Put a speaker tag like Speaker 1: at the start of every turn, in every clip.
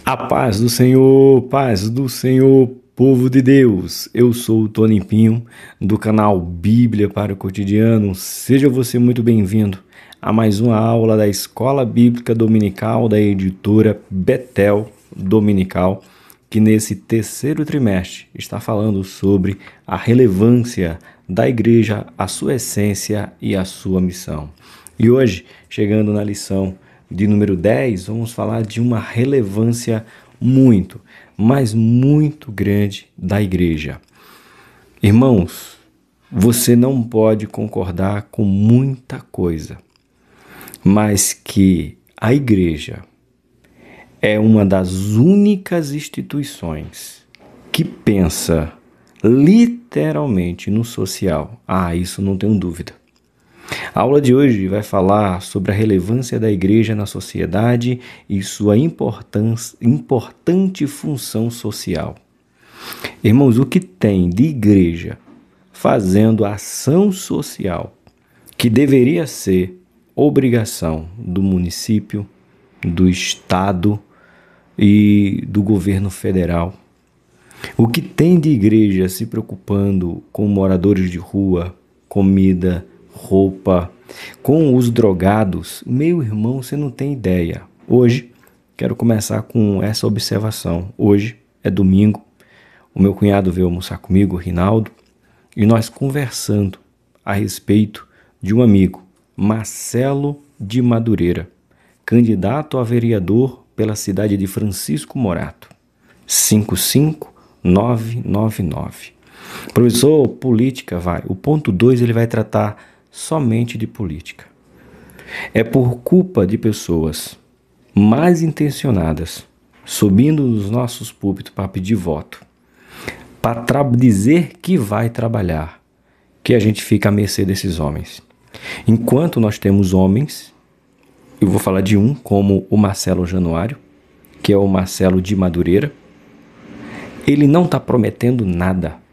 Speaker 1: A paz do Senhor, povo de Deus. Eu sou o Tony Pinho, do canal Bíblia para o Cotidiano. Seja você muito bem-vindo a mais uma aula da Escola Bíblica Dominical da editora Betel Dominical, que nesse terceiro trimestre está falando sobre a relevância da igreja, a sua essência e a sua missão. E hoje, chegando na lição de número 10, vamos falar de uma relevância muito, mas muito grande da igreja. Irmãos, você não pode concordar com muita coisa, mas que a igreja é uma das únicas instituições que pensa literalmente no social. Isso não tenho dúvida. A aula de hoje vai falar sobre a relevância da igreja na sociedade e sua importante função social. Irmãos, o que tem de igreja fazendo ação social que deveria ser obrigação do município, do estado e do governo federal? O que tem de igreja se preocupando com moradores de rua, comida, roupa, com os drogados? Meu irmão, você não tem ideia. Hoje, quero começar com essa observação. Hoje é domingo, o meu cunhado veio almoçar comigo, o Rinaldo, e nós conversando a respeito de um amigo, Marcelo de Madureira, candidato a vereador pela cidade de Francisco Morato, 55999. Professor, política o ponto 2 ele vai tratar somente de política. É por culpa de pessoas mais intencionadas subindo nos nossos púlpitos para pedir voto, para dizer que vai trabalhar, que a gente fica à mercê desses homens. Enquanto nós temos homens, eu vou falar de um como o Marcelo Januário, que é o Marcelo de Madureira, ele não está prometendo nada.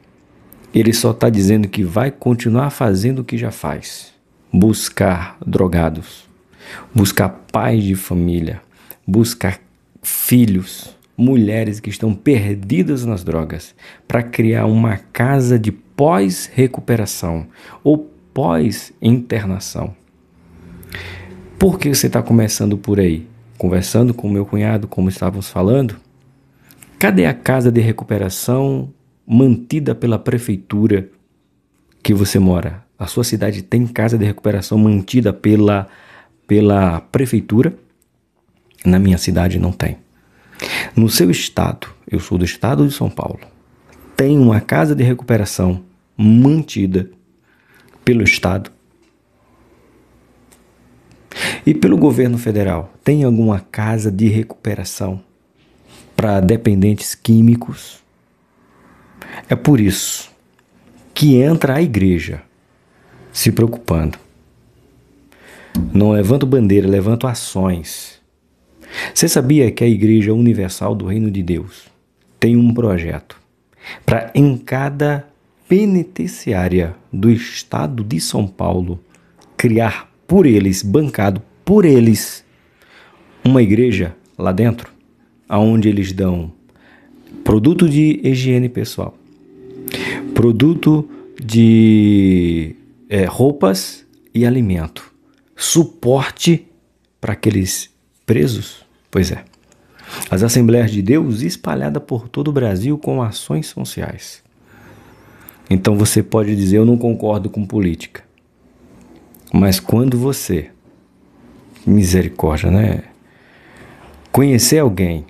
Speaker 1: Ele só está dizendo que vai continuar fazendo o que já faz. Buscar drogados, buscar pais de família, buscar filhos, mulheres que estão perdidas nas drogas, para criar uma casa de pós-recuperação ou pós-internação. Por que você está começando por aí? Conversando com meu cunhado, como estávamos falando, cadê a casa de recuperação mantida pela prefeitura que você mora? A sua cidade tem casa de recuperação mantida pela prefeitura? Na minha cidade não tem. No seu estado, eu sou do estado de São Paulo, tem uma casa de recuperação mantida pelo estado e pelo governo federal? Tem alguma casa de recuperação para dependentes químicos? É por isso que entra a igreja se preocupando. Não levanto bandeira, levanto ações. Você sabia que a Igreja Universal do Reino de Deus tem um projeto para em cada penitenciária do estado de São Paulo criar por eles, bancado por eles, uma igreja lá dentro, onde eles dão produto de higiene pessoal, produto de roupas e alimento, suporte para aqueles presos? Pois é. As Assembleias de Deus espalhadas por todo o Brasil com ações sociais. Então você pode dizer, eu não concordo com política. Mas quando você, misericórdia, né? Conhecer alguém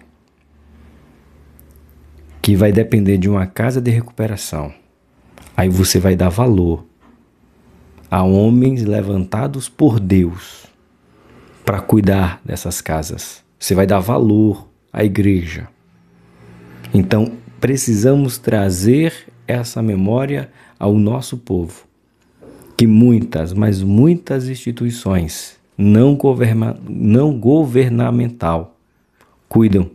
Speaker 1: que vai depender de uma casa de recuperação, aí você vai dar valor a homens levantados por Deus para cuidar dessas casas. Você vai dar valor à igreja. Então, precisamos trazer essa memória ao nosso povo, que muitas, mas muitas instituições não governamental cuidam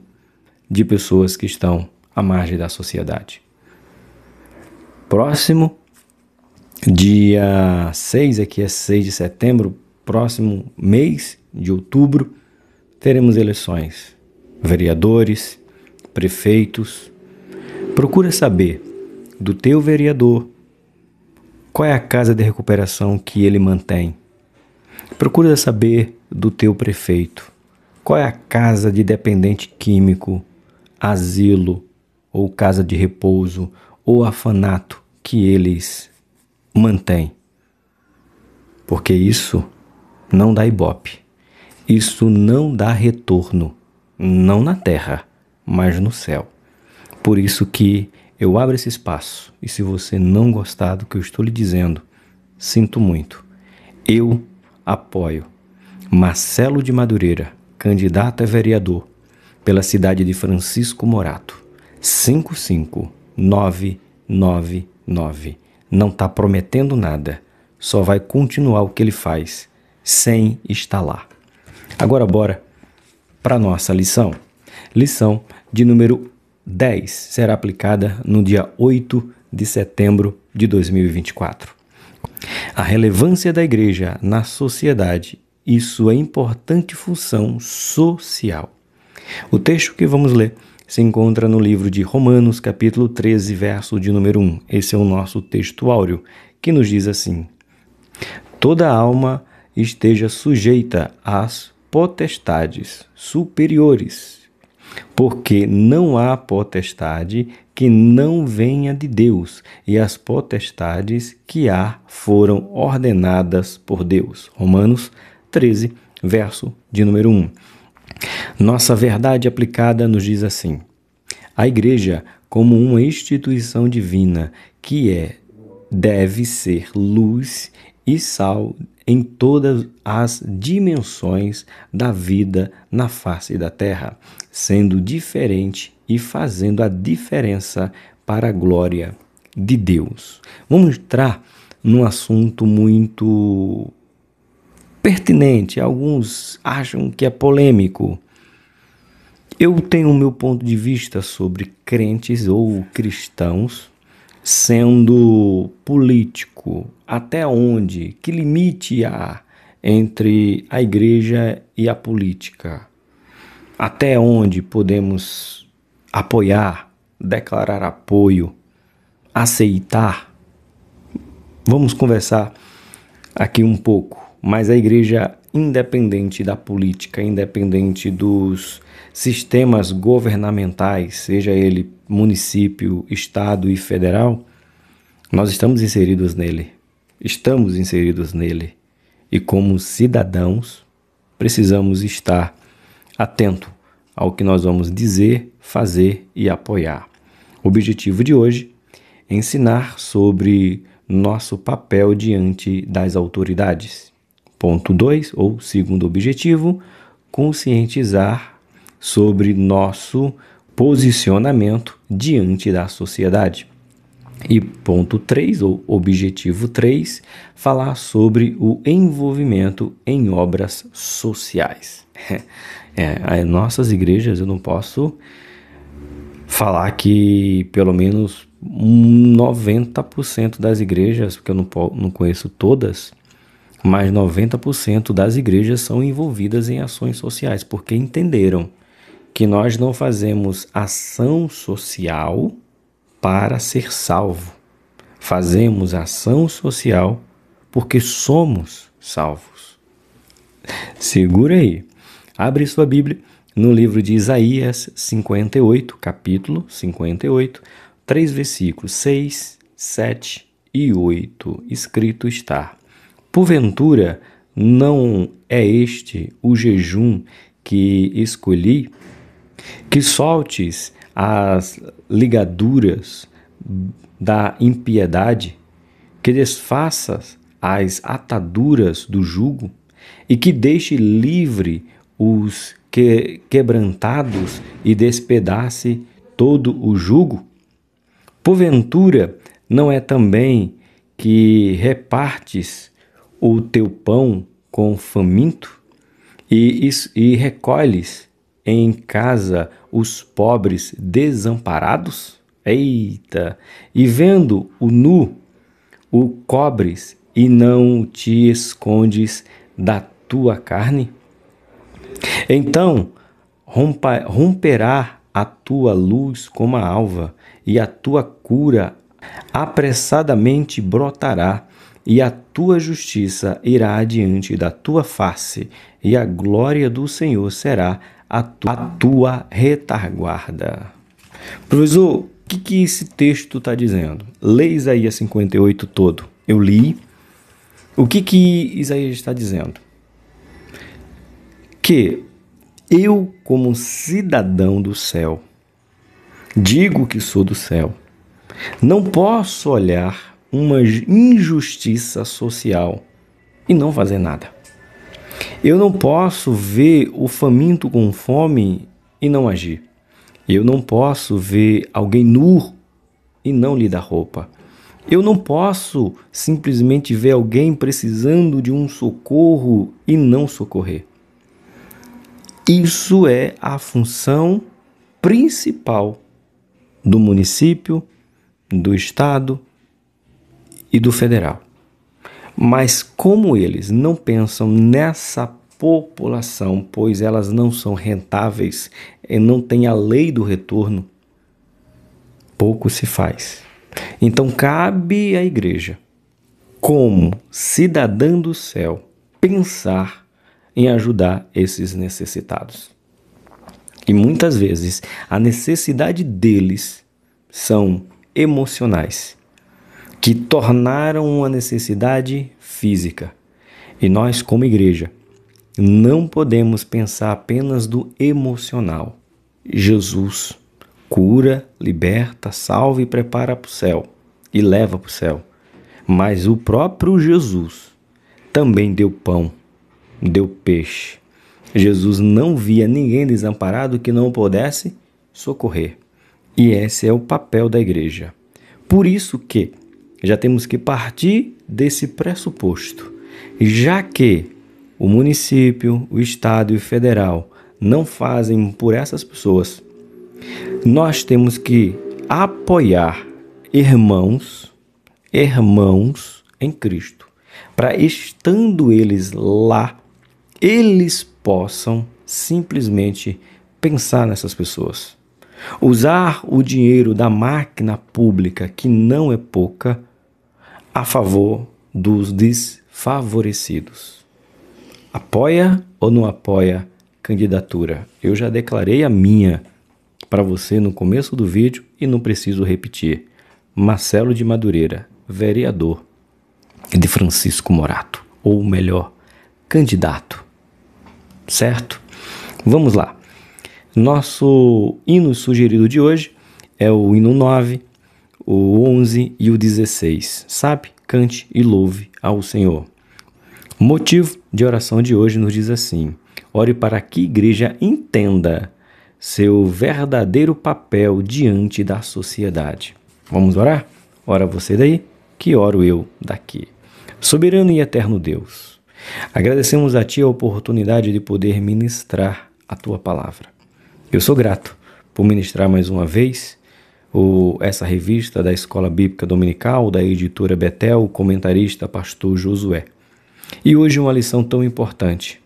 Speaker 1: de pessoas que estão à margem da sociedade. Próximo dia 6, aqui é 6 de setembro, próximo mês de outubro, teremos eleições. vereadores, prefeitos. Procura saber do teu vereador qual é a casa de recuperação que ele mantém. Procura saber do teu prefeito qual é a casa de dependente químico, asilo ou casa de repouso ou orfanato que eles mantêm. Porque isso não dá ibope. Isso não dá retorno, não na terra, mas no céu. Por isso que eu abro esse espaço. E se você não gostar do que eu estou lhe dizendo, sinto muito. Eu apoio Marcelo de Madureira, candidato a vereador pela cidade de Francisco Morato. 55999. Não está prometendo nada, só vai continuar o que ele faz, sem estar lá. Agora bora para a nossa lição. Lição de número 10 será aplicada no dia 8 de setembro de 2024. A relevância da igreja na sociedade e sua importante função social. O texto que vamos ler se encontra no livro de Romanos, capítulo 13, verso de número 1. Esse é o nosso texto áureo, que nos diz assim: toda alma esteja sujeita às potestades superiores, porque não há potestade que não venha de Deus, e as potestades que há foram ordenadas por Deus. Romanos 13, verso de número 1. Nossa verdade aplicada nos diz assim: a igreja, como uma instituição divina que deve ser luz e sal em todas as dimensões da vida na face da terra, sendo diferente e fazendo a diferença para a glória de Deus. Vamos entrar num assunto muito pertinente, alguns acham que é polêmico. Eu tenho o meu ponto de vista sobre crentes ou cristãos sendo político. Até onde? Que limite há entre a igreja e a política? Até onde podemos apoiar, declarar apoio, aceitar? Vamos conversar aqui um pouco. Mas a igreja, independente da política, independente dos sistemas governamentais, seja ele município, estado e federal, nós estamos inseridos nele. E como cidadãos, precisamos estar atento ao que nós vamos dizer, fazer e apoiar. O objetivo de hoje é ensinar sobre nosso papel diante das autoridades. Ponto 2, ou segundo objetivo, conscientizar sobre nosso posicionamento diante da sociedade. E ponto 3, ou objetivo 3, falar sobre o envolvimento em obras sociais. As nossas igrejas, eu não posso falar que pelo menos 90% das igrejas, porque eu não conheço todas, mas 90% das igrejas são envolvidas em ações sociais, porque entenderam que nós não fazemos ação social para ser salvo. Fazemos ação social porque somos salvos. Segura aí. Abre sua Bíblia no livro de Isaías 58, capítulo 58, 3 versículos 6, 7 e 8. Escrito está: porventura não é este o jejum que escolhi? Que soltes as ligaduras da impiedade, que desfaças as ataduras do jugo, e que deixe livre os quebrantados e despedace todo o jugo? Porventura não é também que repartes o teu pão com faminto e recolhes em casa os pobres desamparados? Eita! E vendo o nu, o cobres e não te escondes da tua carne? Então romperá a tua luz como a alva, e a tua cura apressadamente brotará, e a tua justiça irá adiante da tua face, e a glória do Senhor será a tua retaguarda. Professor, o que esse texto está dizendo? Lê Isaías 58 todo. Eu li. O que Isaías está dizendo? Que eu, como cidadão do céu, digo que sou do céu, não posso olhar uma injustiça social e não fazer nada. Eu não posso ver o faminto com fome e não agir. Eu não posso ver alguém nu e não lhe dar roupa. Eu não posso simplesmente ver alguém precisando de um socorro e não socorrer. Isso é a função principal do município, do estado e do federal. Mas como eles não pensam nessa população, pois elas não são rentáveis e não têm a lei do retorno, pouco se faz. Então cabe à igreja, como cidadã do céu, pensar em ajudar esses necessitados. E muitas vezes a necessidade deles são emocionais, que tornaram uma necessidade física. E nós, como igreja, não podemos pensar apenas do emocional. Jesus cura, liberta, salva e prepara para o céu e leva para o céu. Mas o próprio Jesus também deu pão, deu peixe. Jesus não via ninguém desamparado que não pudesse socorrer. E esse é o papel da igreja. Por isso que já temos que partir desse pressuposto. Já que o município, o estado e o federal não fazem por essas pessoas, nós temos que apoiar irmãos em Cristo, para estando eles lá, eles possam simplesmente pensar nessas pessoas. Usar o dinheiro da máquina pública, que não é pouca, a favor dos desfavorecidos. Apoia ou não apoia candidatura? Eu já declarei a minha para você no começo do vídeo e não preciso repetir. Marcelo de Madureira, vereador de Francisco Morato, ou melhor, candidato. Certo? Vamos lá. Nosso hino sugerido de hoje é o hino 9, o 11 e o 16. Sabe? Cante e louve ao Senhor. O motivo de oração de hoje nos diz assim: ore para que a igreja entenda seu verdadeiro papel diante da sociedade. Vamos orar? Ora você daí, que oro eu daqui. Soberano e eterno Deus, agradecemos a Ti a oportunidade de poder ministrar a Tua palavra. Eu sou grato por ministrar mais uma vez essa revista da Escola Bíblica Dominical, da editora Betel, o comentarista pastor Josué. E hoje uma lição tão importante,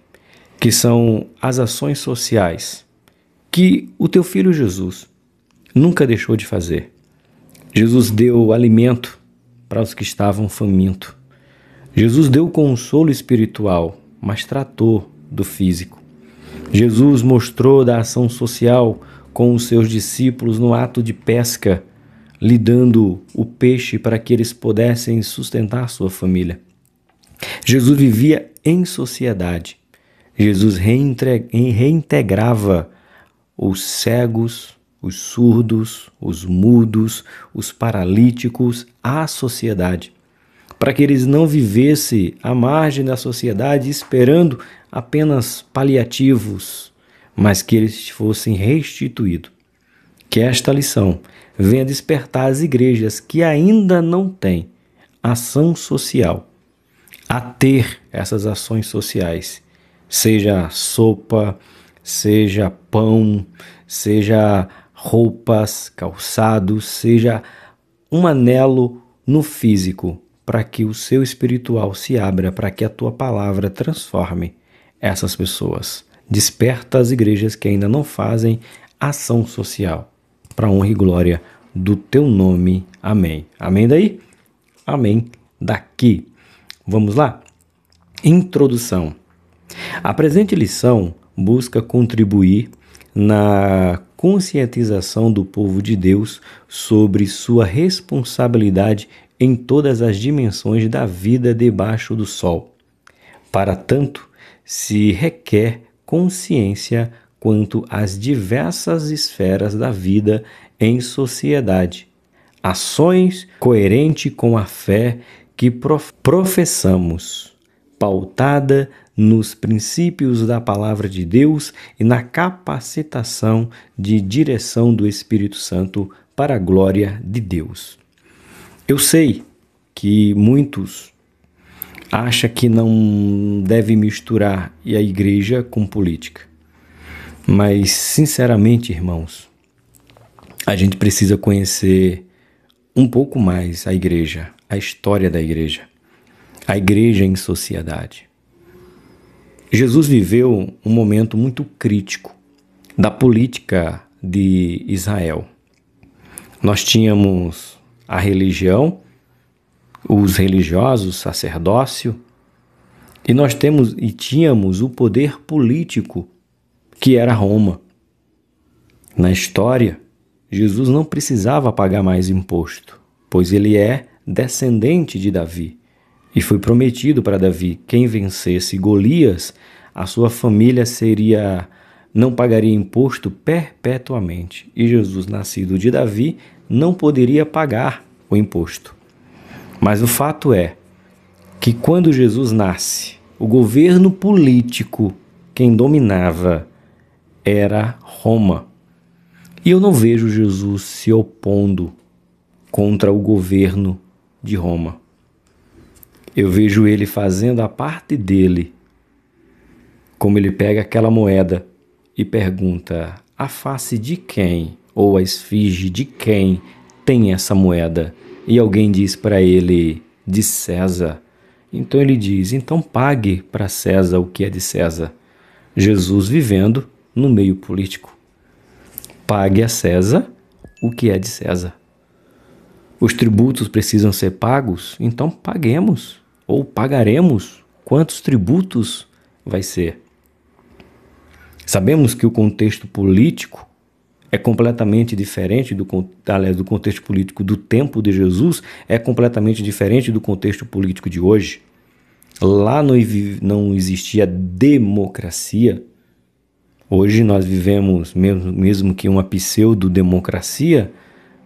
Speaker 1: que são as ações sociais que o Teu Filho Jesus nunca deixou de fazer. Jesus deu alimento para os que estavam famintos. Jesus deu consolo espiritual, mas tratou do físico. Jesus mostrou da ação social com os seus discípulos no ato de pesca, lhe dando o peixe para que eles pudessem sustentar sua família. Jesus vivia em sociedade. Jesus reintegrava os cegos, os surdos, os mudos, os paralíticos à sociedade, para que eles não vivessem à margem da sociedade esperando apenas paliativos, mas que eles fossem restituídos. Que esta lição venha despertar as igrejas que ainda não têm ação social a ter essas ações sociais, seja sopa, seja pão, seja roupas, calçados, seja um anelo no físico, para que o seu espiritual se abra, para que a tua palavra transforme essas pessoas. Desperta as igrejas que ainda não fazem ação social, para honra e glória do teu nome. Amém. Amém daí? Amém daqui. Vamos lá? Introdução. A presente lição busca contribuir na conscientização do povo de Deus sobre sua responsabilidade em todas as dimensões da vida debaixo do sol. Para tanto, se requer consciência quanto às diversas esferas da vida em sociedade, ações coerentes com a fé que professamos, pautada nos princípios da Palavra de Deus e na capacitação de direção do Espírito Santo para a glória de Deus. Eu sei que muitos acham que não deve misturar a igreja com política, mas, sinceramente, irmãos, a gente precisa conhecer um pouco mais a igreja, a história da igreja, a igreja em sociedade. Jesus viveu um momento muito crítico da política de Israel. Nós tínhamos a religião, os religiosos, o sacerdócio, e tínhamos o poder político, que era Roma. Na história, Jesus não precisava pagar mais imposto, pois ele é descendente de Davi. E foi prometido para Davi, quem vencesse Golias, a sua família não pagaria imposto perpetuamente. E Jesus, nascido de Davi, não poderia pagar o imposto. Mas o fato é que quando Jesus nasce, o governo político, quem dominava era Roma. E eu não vejo Jesus se opondo contra o governo de Roma. Eu vejo ele fazendo a parte dele, como ele pega aquela moeda e pergunta: a face de quem, ou a esfinge de quem tem essa moeda? E alguém diz para ele: de César. Então ele diz: então pague para César o que é de César. Jesus vivendo no meio político. Pague a César o que é de César. Os tributos precisam ser pagos? Então paguemos. Ou pagaremos. Quantos tributos vai ser? Sabemos que o contexto político é completamente diferente do contexto político do tempo de Jesus, é completamente diferente do contexto político de hoje. Lá não existia democracia. Hoje nós vivemos, mesmo que uma pseudo-democracia,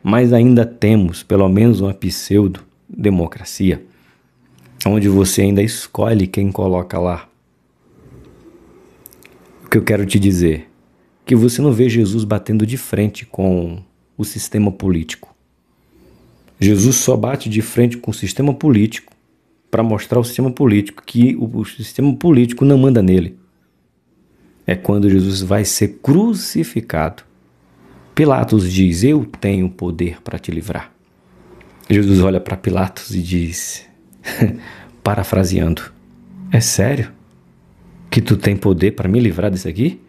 Speaker 1: mas ainda temos pelo menos uma pseudo-democracia, onde você ainda escolhe quem coloca lá. O que eu quero te dizer? Que você não vê Jesus batendo de frente com o sistema político. Jesus só bate de frente com o sistema político para mostrar ao sistema político que o sistema político não manda nele. É quando Jesus vai ser crucificado. Pilatos diz: eu tenho poder para te livrar. Jesus olha para Pilatos e diz, parafraseando: é sério que tu tem poder para me livrar disso aqui?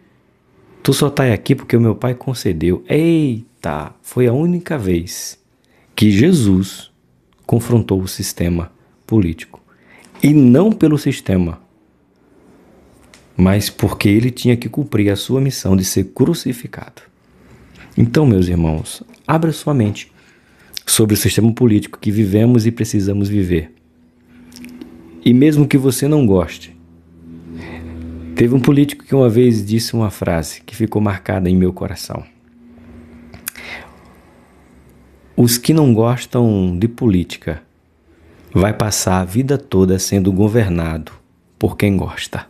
Speaker 1: Tu só está aqui porque o meu pai concedeu. Eita, foi a única vez que Jesus confrontou o sistema político. E não pelo sistema, mas porque ele tinha que cumprir a sua missão de ser crucificado. Então, meus irmãos, abra sua mente sobre o sistema político que vivemos e precisamos viver. E mesmo que você não goste, teve um político que uma vez disse uma frase que ficou marcada em meu coração. Os que não gostam de política vai passar a vida toda sendo governado por quem gosta.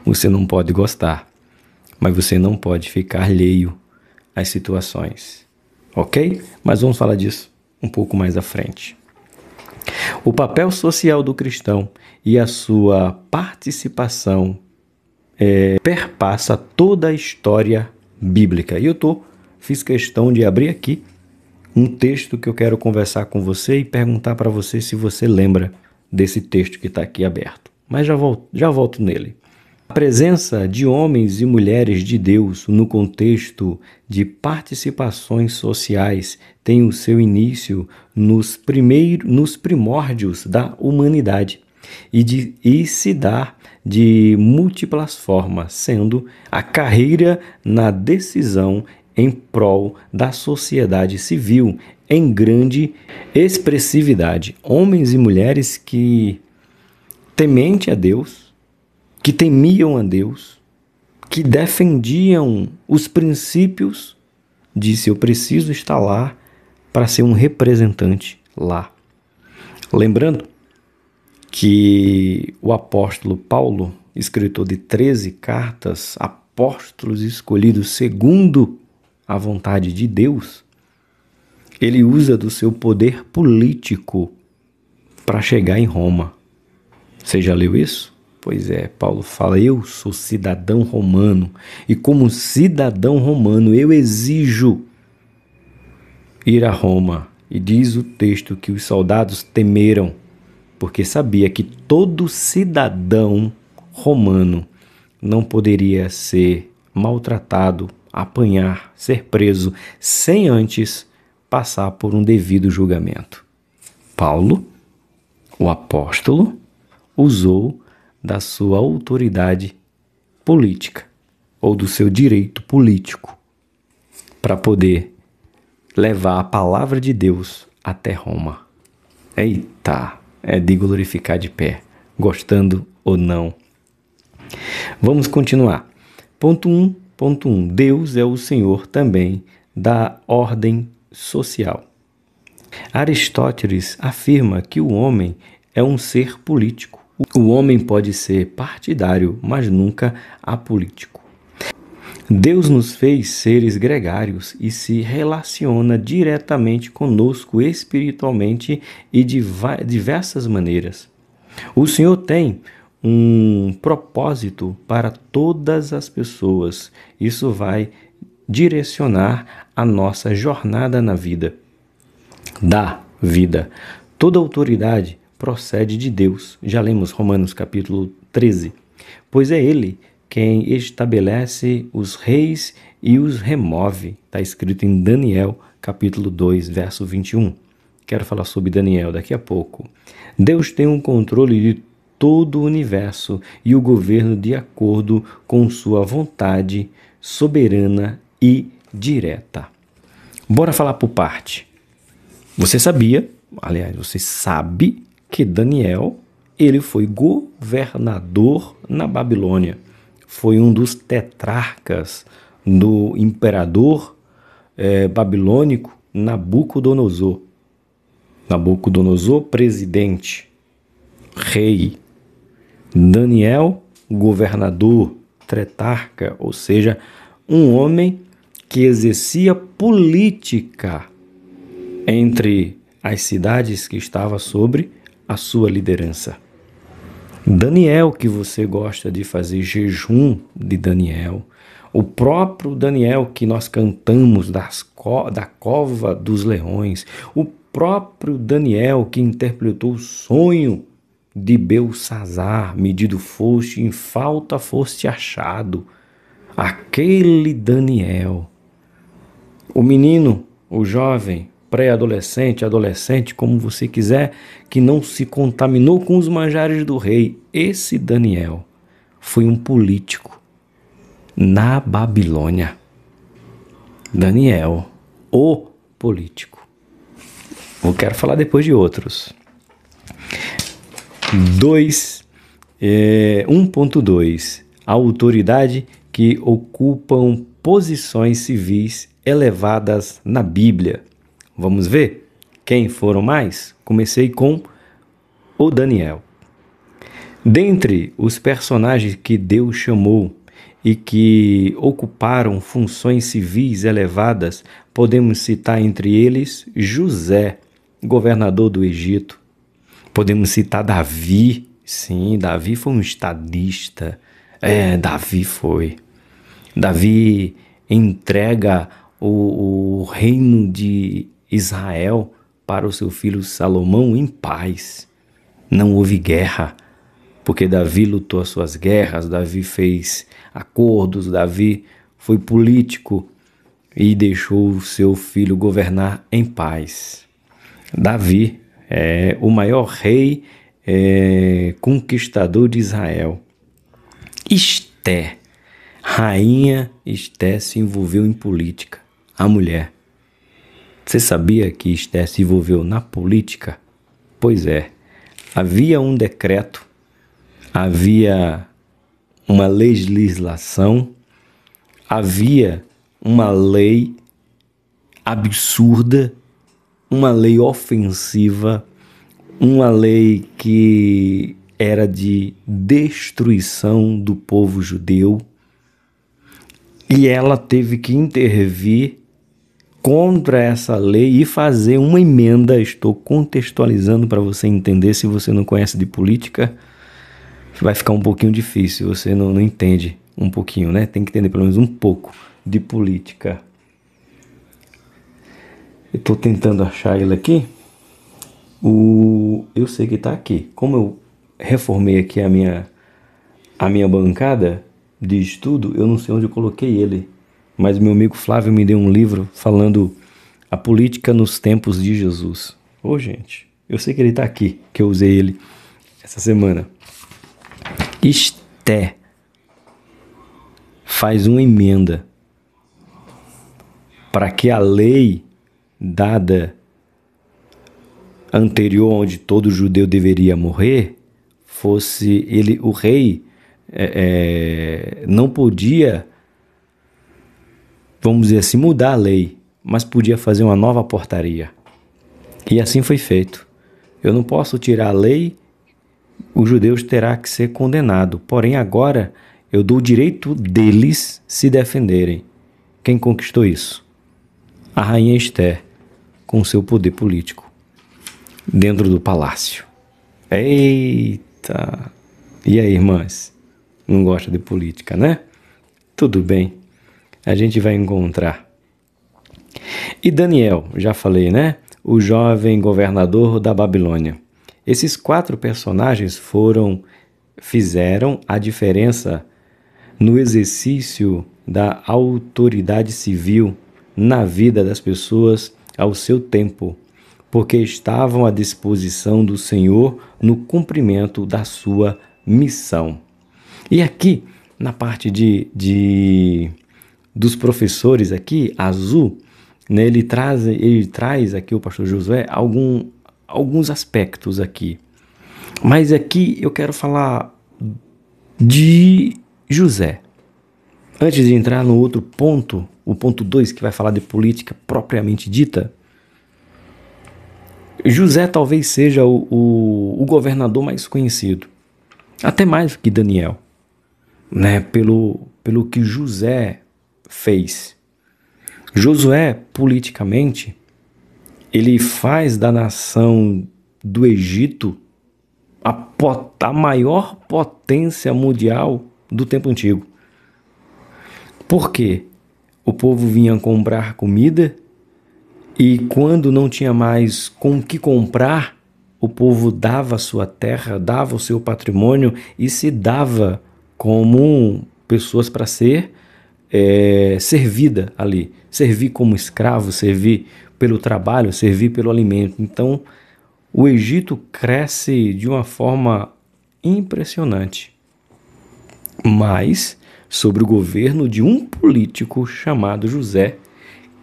Speaker 1: Você não pode gostar, mas você não pode ficar alheio às situações, ok? Mas vamos falar disso um pouco mais à frente. O papel social do cristão e a sua participação perpassa toda a história bíblica. E fiz questão de abrir aqui um texto que eu quero conversar com você e perguntar para você se você lembra desse texto que está aqui aberto. Mas já volto nele. A presença de homens e mulheres de Deus no contexto de participações sociais tem o seu início nos primórdios da humanidade e se dá de múltiplas formas, sendo a carreira na decisão em prol da sociedade civil em grande expressividade. Homens e mulheres que temente a Deus, que temiam a Deus, que defendiam os princípios, disse: eu preciso estar lá para ser um representante lá. Lembrando que o apóstolo Paulo, escritor de 13 cartas, apóstolos escolhidos segundo a vontade de Deus, ele usa do seu poder político para chegar em Roma. Você já leu isso? Pois é, Paulo fala: eu sou cidadão romano e como cidadão romano eu exijo ir a Roma. E diz o texto que os soldados temeram, porque sabia que todo cidadão romano não poderia ser maltratado, apanhar, ser preso, sem antes passar por um devido julgamento. Paulo, o apóstolo, usou da sua autoridade política ou do seu direito político para poder levar a palavra de Deus até Roma. Eita, é de glorificar de pé, gostando ou não. Vamos continuar. Ponto 1. Deus é o Senhor também da ordem social. Aristóteles afirma que o homem é um ser político. O homem pode ser partidário, mas nunca apolítico. Deus nos fez seres gregários e se relaciona diretamente conosco espiritualmente e de diversas maneiras. O Senhor tem um propósito para todas as pessoas. Isso vai direcionar a nossa jornada na vida. Da vida. Toda autoridade procede de Deus. Já lemos Romanos capítulo 13. Pois é Ele quem estabelece os reis e os remove. Está escrito em Daniel capítulo 2, verso 21. Quero falar sobre Daniel daqui a pouco. Deus tem um controle de todo o universo e o governo de acordo com sua vontade soberana e direta. Bora falar por parte. Você sabia, aliás, você sabe que Daniel, ele foi governador na Babilônia. Foi um dos tetrarcas do imperador babilônico Nabucodonosor. Nabucodonosor, presidente, rei. Daniel, governador, tetrarca, ou seja, um homem que exercia política entre as cidades que estavam sobre a sua liderança. Daniel, que você gosta de fazer jejum de Daniel, o próprio Daniel que nós cantamos da cova dos leões, o próprio Daniel que interpretou o sonho de Beltsazar, medido foste, em falta foste achado. Aquele Daniel, o menino, o jovem, pré-adolescente, adolescente, como você quiser, que não se contaminou com os manjares do rei. Esse Daniel foi um político na Babilônia. Daniel, o político. Eu quero falar depois de outros. 1.2. A autoridade que ocupam posições civis elevadas na Bíblia. Vamos ver quem foram mais? Comecei com o Daniel. Dentre os personagens que Deus chamou e que ocuparam funções civis elevadas, podemos citar entre eles José, governador do Egito. Podemos citar Davi. Sim, Davi foi um estadista. Davi foi. Davi entrega o reino de Israel para o seu filho Salomão em paz. Não houve guerra. porque Davi lutou as suas guerras, Davi fez acordos, Davi foi político e deixou o seu filho governar em paz. Davi é o maior rei conquistador de Israel. Esté, rainha Esté se envolveu em política. A mulher. Você sabia que Esté se envolveu na política? Pois é. Havia um decreto, havia uma legislação, havia uma lei absurda, uma lei ofensiva, uma lei que era de destruição do povo judeu, e ela teve que intervir contra essa lei e fazer uma emenda. Estou contextualizando para você entender. Se você não conhece de política, vai ficar um pouquinho difícil, você não entende um pouquinho, né? Tem que entender pelo menos um pouco de política. Eu estou tentando achar ele aqui. Eu sei que está aqui. Como eu reformei aqui a minha bancada de estudo, eu não sei onde eu coloquei ele. Mas meu amigo Flávio me deu um livro falando a política nos tempos de Jesus. Ô, gente, eu sei que ele está aqui, que eu usei ele essa semana. Esté faz uma emenda para que a lei dada anterior, onde todo judeu deveria morrer, fosse ele, o rei, não podia, vamos dizer assim, mudar a lei, mas podia fazer uma nova portaria. E assim foi feito. Eu não posso tirar a lei, os judeus terão que ser condenados. Porém, agora eu dou o direito deles se defenderem. Quem conquistou isso? A rainha Esté, com seu poder político, dentro do palácio. Eita! E aí, irmãs? Não gosta de política, né? Tudo bem. A gente vai encontrar. E Daniel, já falei, né? O jovem governador da Babilônia. Esses 4 personagens fizeram a diferença no exercício da autoridade civil na vida das pessoas ao seu tempo, porque estavam à disposição do Senhor no cumprimento da sua missão. E aqui, na parte dos professores aqui, azul, né, ele traz aqui, o pastor Josué, alguns aspectos aqui. Mas aqui eu quero falar de José. Antes de entrar no outro ponto, o ponto 2, que vai falar de política propriamente dita, José talvez seja o governador mais conhecido, até mais que Daniel, né, pelo que José fez. Josué, politicamente, ele faz da nação do Egito a maior potência mundial do tempo antigo. Por quê? O povo vinha comprar comida e quando não tinha mais com o que comprar, o povo dava a sua terra, dava o seu patrimônio e se dava como pessoas para ser servida ali. Servir como escravo, servir pelo trabalho, servir pelo alimento. Então, o Egito cresce de uma forma impressionante. Mas sobre o governo de um político chamado José,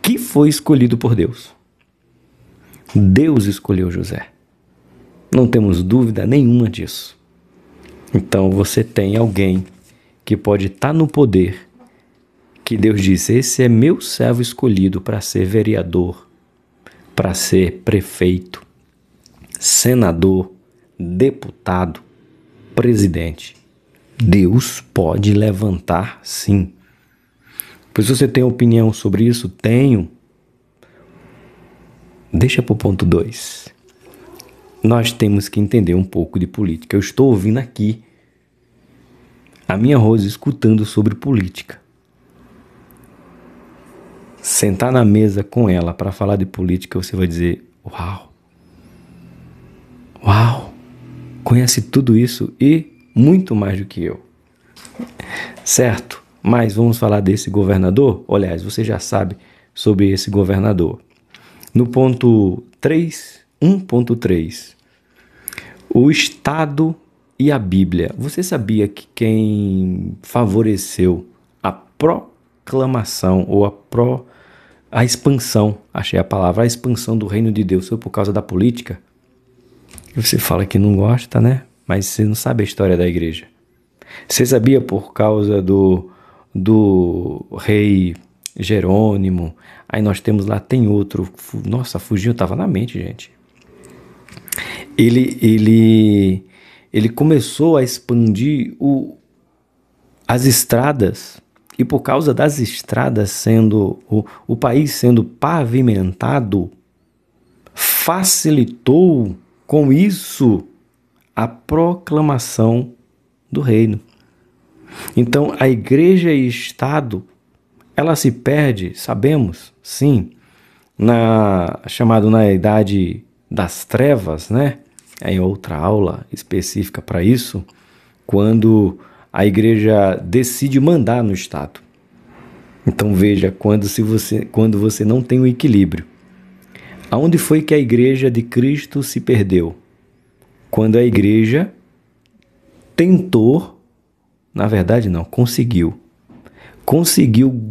Speaker 1: que foi escolhido por Deus. Deus escolheu José. Não temos dúvida nenhuma disso. Então você tem alguém que pode estar no poder, que Deus disse: esse é meu servo escolhido para ser vereador, para ser prefeito, senador, deputado, presidente. Deus pode levantar, sim. Pois você tem opinião sobre isso? Tenho. Deixa para o ponto 2. Nós temos que entender um pouco de política. Eu estou ouvindo aqui a minha Rose escutando sobre política. Sentar na mesa com ela para falar de política, você vai dizer: uau, conhece tudo isso e muito mais do que eu. Certo? Mas vamos falar desse governador? Aliás, você já sabe sobre esse governador. No ponto 3, 1.3, o Estado e a Bíblia. Você sabia que quem favoreceu a proclamação ou a expansão, achei a palavra, a expansão do reino de Deus foi por causa da política? Você fala que não gosta, né? Mas você não sabe a história da igreja. Você sabia por causa do rei Jerônimo? Aí nós temos lá, tem outro. Nossa, fugiu, estava na mente, gente. Ele começou a expandir as estradas, e por causa das estradas sendo, o país sendo pavimentado, facilitou com isso a proclamação do reino. Então, a igreja e Estado, ela se perde, sabemos, sim, chamado na idade das trevas, né? Em outra aula específica para isso, quando a igreja decide mandar no Estado. Então veja, quando você não tem o equilíbrio. Aonde foi que a igreja de Cristo se perdeu? Quando a igreja tentou, na verdade não, conseguiu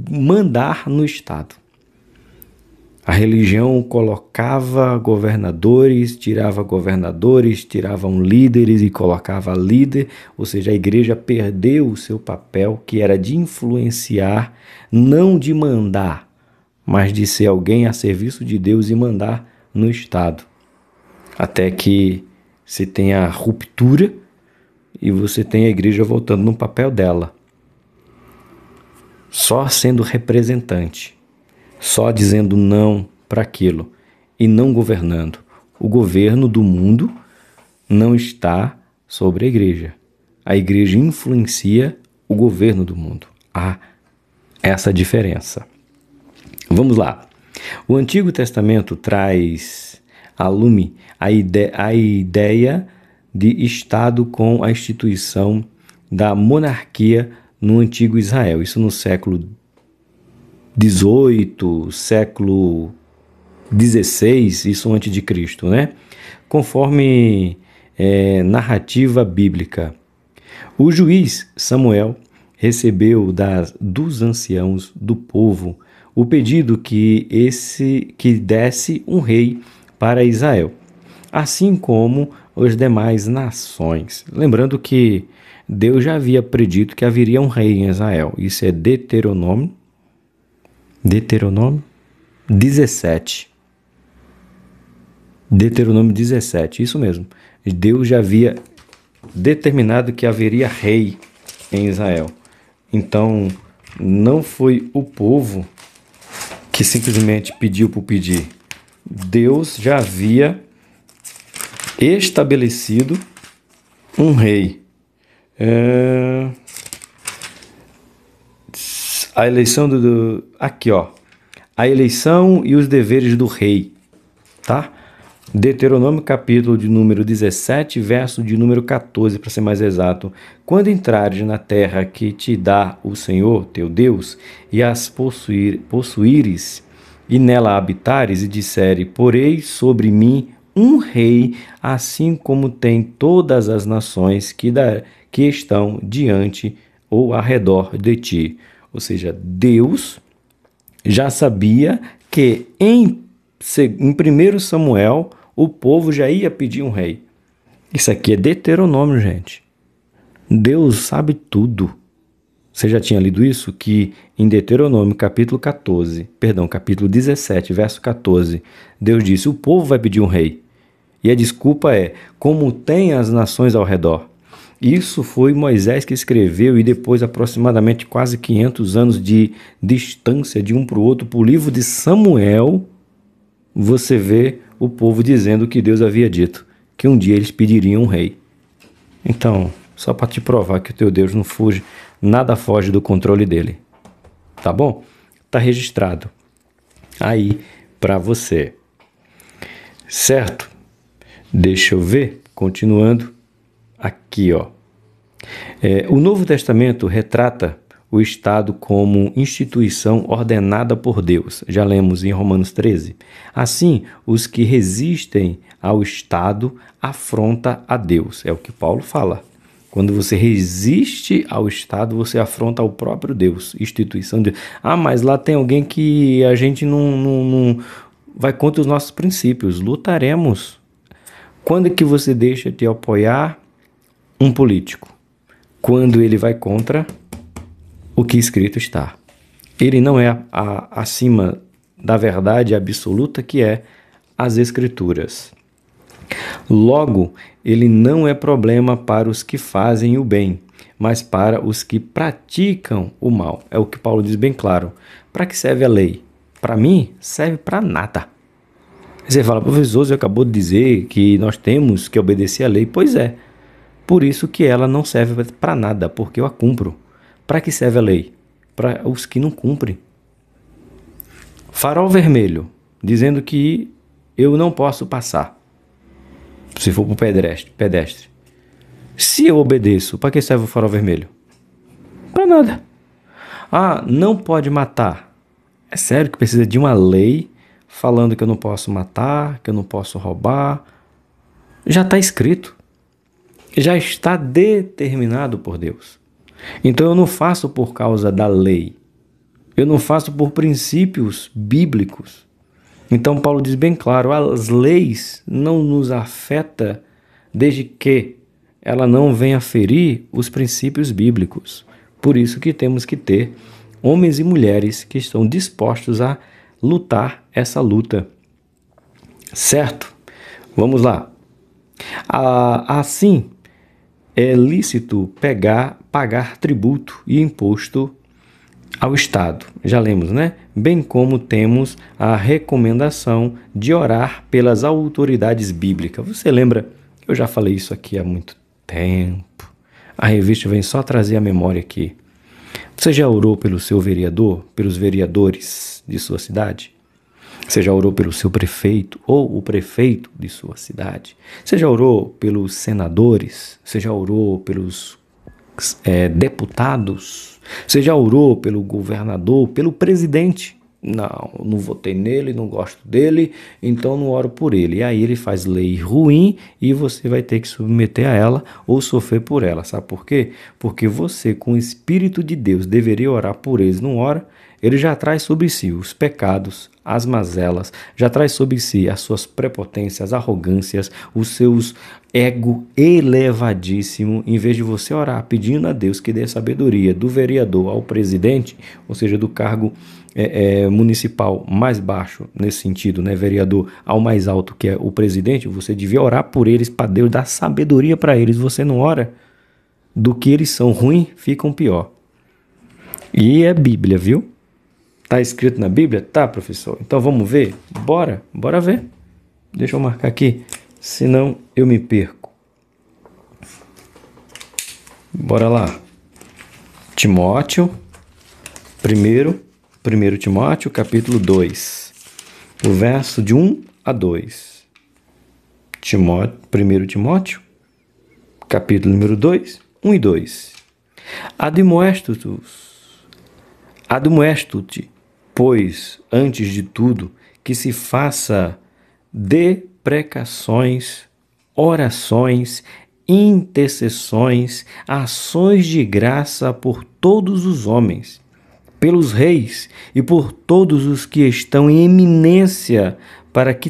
Speaker 1: mandar no Estado. A religião colocava governadores, tiravam líderes e colocava líder, ou seja, a igreja perdeu o seu papel, que era de influenciar, não de mandar, mas de ser alguém a serviço de Deus e mandar no Estado. Até que se tenha a ruptura e você tem a igreja voltando no papel dela, só sendo representante, só dizendo não para aquilo e não governando. O governo do mundo não está sobre a igreja. A igreja influencia o governo do mundo. Há essa diferença. Vamos lá. O Antigo Testamento traz à lume a ideia de Estado com a instituição da monarquia no Antigo Israel. Isso no século 18, século 16, isso antes de Cristo, né? Conforme narrativa bíblica. O juiz Samuel recebeu dos anciãos do povo o pedido que desse um rei para Israel, assim como as demais nações. Lembrando que Deus já havia predito que haveria um rei em Israel. Isso é Deuteronômio 17. Deuteronômio 17, isso mesmo. Deus já havia determinado que haveria rei em Israel. Então, não foi o povo que simplesmente pediu por pedir. Deus já havia estabelecido um rei. A eleição aqui, ó. A eleição e os deveres do rei, tá? Deuteronômio capítulo de número 17, verso de número 14, para ser mais exato. Quando entrares na terra que te dá o Senhor, teu Deus, e as possuíres, e nela habitares, e disseres, porei sobre mim um rei, assim como tem todas as nações que estão diante ou ao redor de ti. Ou seja, Deus já sabia que em 1 Samuel o povo já ia pedir um rei. Isso aqui é Deuteronômio, gente. Deus sabe tudo. Você já tinha lido isso? Que em Deuteronômio capítulo 17, verso 14, Deus disse, o povo vai pedir um rei. E a desculpa é, como tem as nações ao redor. Isso foi Moisés que escreveu, e depois aproximadamente quase 500 anos de distância de um para o outro, para o livro de Samuel, você vê o povo dizendo que Deus havia dito, que um dia eles pediriam um rei. Então, só para te provar que o teu Deus não fuge, nada foge do controle dele. Tá bom? Tá registrado aí para você. Certo? Deixa eu ver, continuando aqui, ó. O Novo Testamento retrata o Estado como instituição ordenada por Deus. Já lemos em Romanos 13. Assim, os que resistem ao Estado afronta a Deus. É o que Paulo fala. Quando você resiste ao Estado, você afronta ao próprio Deus, instituição de... mas lá tem alguém que a gente não vai contra os nossos princípios. Lutaremos. Quando é que você deixa de apoiar um político? Quando ele vai contra o que escrito está. Ele não é acima da verdade absoluta que é as Escrituras. Logo, ele não é problema para os que fazem o bem, mas para os que praticam o mal. É o que Paulo diz bem claro. Para que serve a lei? Para mim, serve para nada. Você fala, professor, você acabou de dizer que nós temos que obedecer a lei. Pois é. Por isso que ela não serve para nada, porque eu a cumpro. Para que serve a lei? Para os que não cumprem. Farol vermelho, dizendo que eu não posso passar, se for para o pedestre. Se eu obedeço, para que serve o farol vermelho? Para nada. Não pode matar. É sério que precisa de uma lei falando que eu não posso matar, que eu não posso roubar? Já está escrito. Já está determinado por Deus. Então eu não faço por causa da lei. Eu não faço por princípios bíblicos. Então Paulo diz bem claro, as leis não nos afetam desde que ela não venha ferir os princípios bíblicos. Por isso que temos que ter homens e mulheres que estão dispostos a lutar essa luta. Certo? Vamos lá. Assim, é lícito pagar tributo e imposto ao Estado. Já lemos, né? Bem como temos a recomendação de orar pelas autoridades bíblicas. Você lembra? Eu já falei isso aqui há muito tempo. A revista vem só trazer a memória aqui. Você já orou pelo seu vereador, pelos vereadores de sua cidade? Você já orou pelo seu prefeito ou o prefeito de sua cidade? Você já orou pelos senadores? Você já orou pelos deputados? Você já orou pelo governador, pelo presidente? Não votei nele, não gosto dele, então não oro por ele. E aí ele faz lei ruim e você vai ter que submeter a ela ou sofrer por ela. Sabe por quê? Porque você, com o Espírito de Deus, deveria orar por eles. Não ora, ele já traz sobre si os pecados, as mazelas, já traz sobre si as suas prepotências, arrogâncias, os seus ego elevadíssimo. Em vez de você orar pedindo a Deus que dê sabedoria do vereador ao presidente, ou seja, do cargo municipal mais baixo, nesse sentido, né, vereador, ao mais alto, que é o presidente, você devia orar por eles, para Deus dar sabedoria para eles. Você não ora, do que eles são ruins, ficam pior. E é Bíblia, viu? Tá escrito na Bíblia? Tá, professor. Então vamos ver? Bora ver. Deixa eu marcar aqui, senão eu me perco. Bora lá. Timóteo, 1 Timóteo, capítulo 2, o verso de 1 a 2. 1 Timóteo, capítulo número 2, 1 e 2. Admoesto-te, pois, antes de tudo, que se faça deprecações, orações, intercessões, ações de graça por todos os homens, pelos reis e por todos os que estão em eminência, para que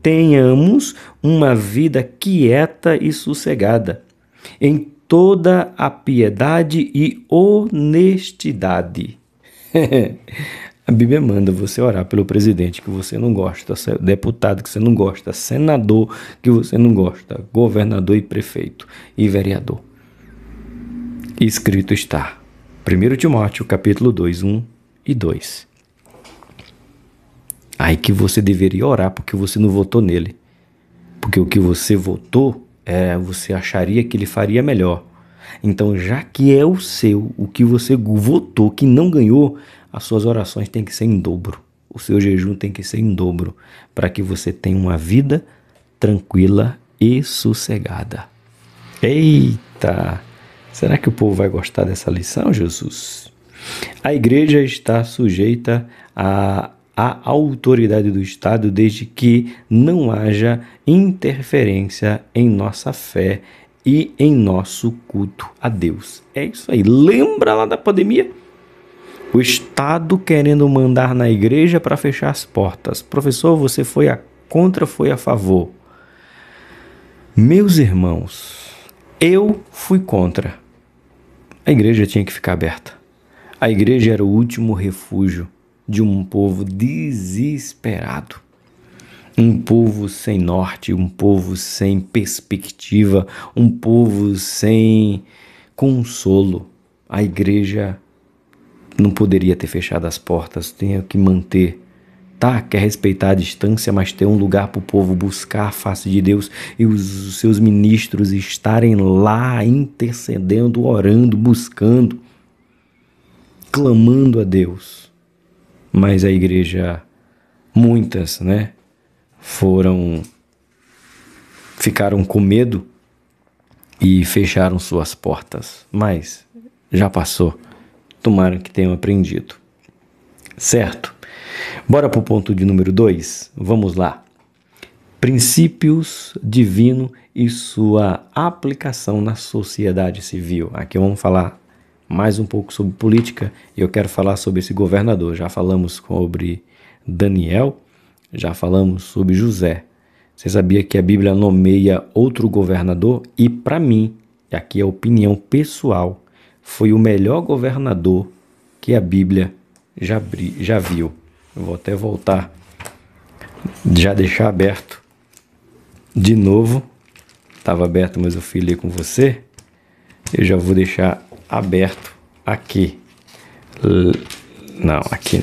Speaker 1: tenhamos uma vida quieta e sossegada, em toda a piedade e honestidade. A Bíblia manda você orar pelo presidente que você não gosta, deputado que você não gosta, senador que você não gosta, governador e prefeito e vereador. Escrito está. 1 Timóteo, capítulo 2, 1 e 2. Aí que você deveria orar porque você não votou nele. Porque o que você votou, você acharia que ele faria melhor. Então, já que é o seu, o que você votou, que não ganhou, as suas orações têm que ser em dobro. O seu jejum tem que ser em dobro, para que você tenha uma vida tranquila e sossegada. Eita! Será que o povo vai gostar dessa lição, Jesus? A igreja está sujeita à autoridade do Estado desde que não haja interferência em nossa fé e em nosso culto a Deus. É isso aí. Lembra lá da pandemia? O Estado querendo mandar na igreja para fechar as portas. Professor, você foi contra ou foi a favor? Meus irmãos, eu fui contra. A igreja tinha que ficar aberta. A igreja era o último refúgio de um povo desesperado. Um povo sem norte, um povo sem perspectiva, um povo sem consolo. A igreja não poderia ter fechado as portas, tinha que manter. Tá, quer respeitar a distância, mas ter um lugar para o povo buscar a face de Deus e os seus ministros estarem lá intercedendo, orando, buscando, clamando a Deus. Mas a igreja, muitas, ficaram com medo e fecharam suas portas. Mas já passou. Tomara que tenham aprendido. Certo? Bora para o ponto de número 2? Vamos lá. Princípios divinos e sua aplicação na sociedade civil. Aqui vamos falar mais um pouco sobre política e eu quero falar sobre esse governador. Já falamos sobre Daniel, já falamos sobre José. Você sabia que a Bíblia nomeia outro governador? E para mim, e aqui é a opinião pessoal, foi o melhor governador que a Bíblia já viu. Eu vou até voltar, já deixar aberto de novo. Estava aberto, mas eu fui ler com você. Eu já vou deixar aberto aqui. Não, aqui.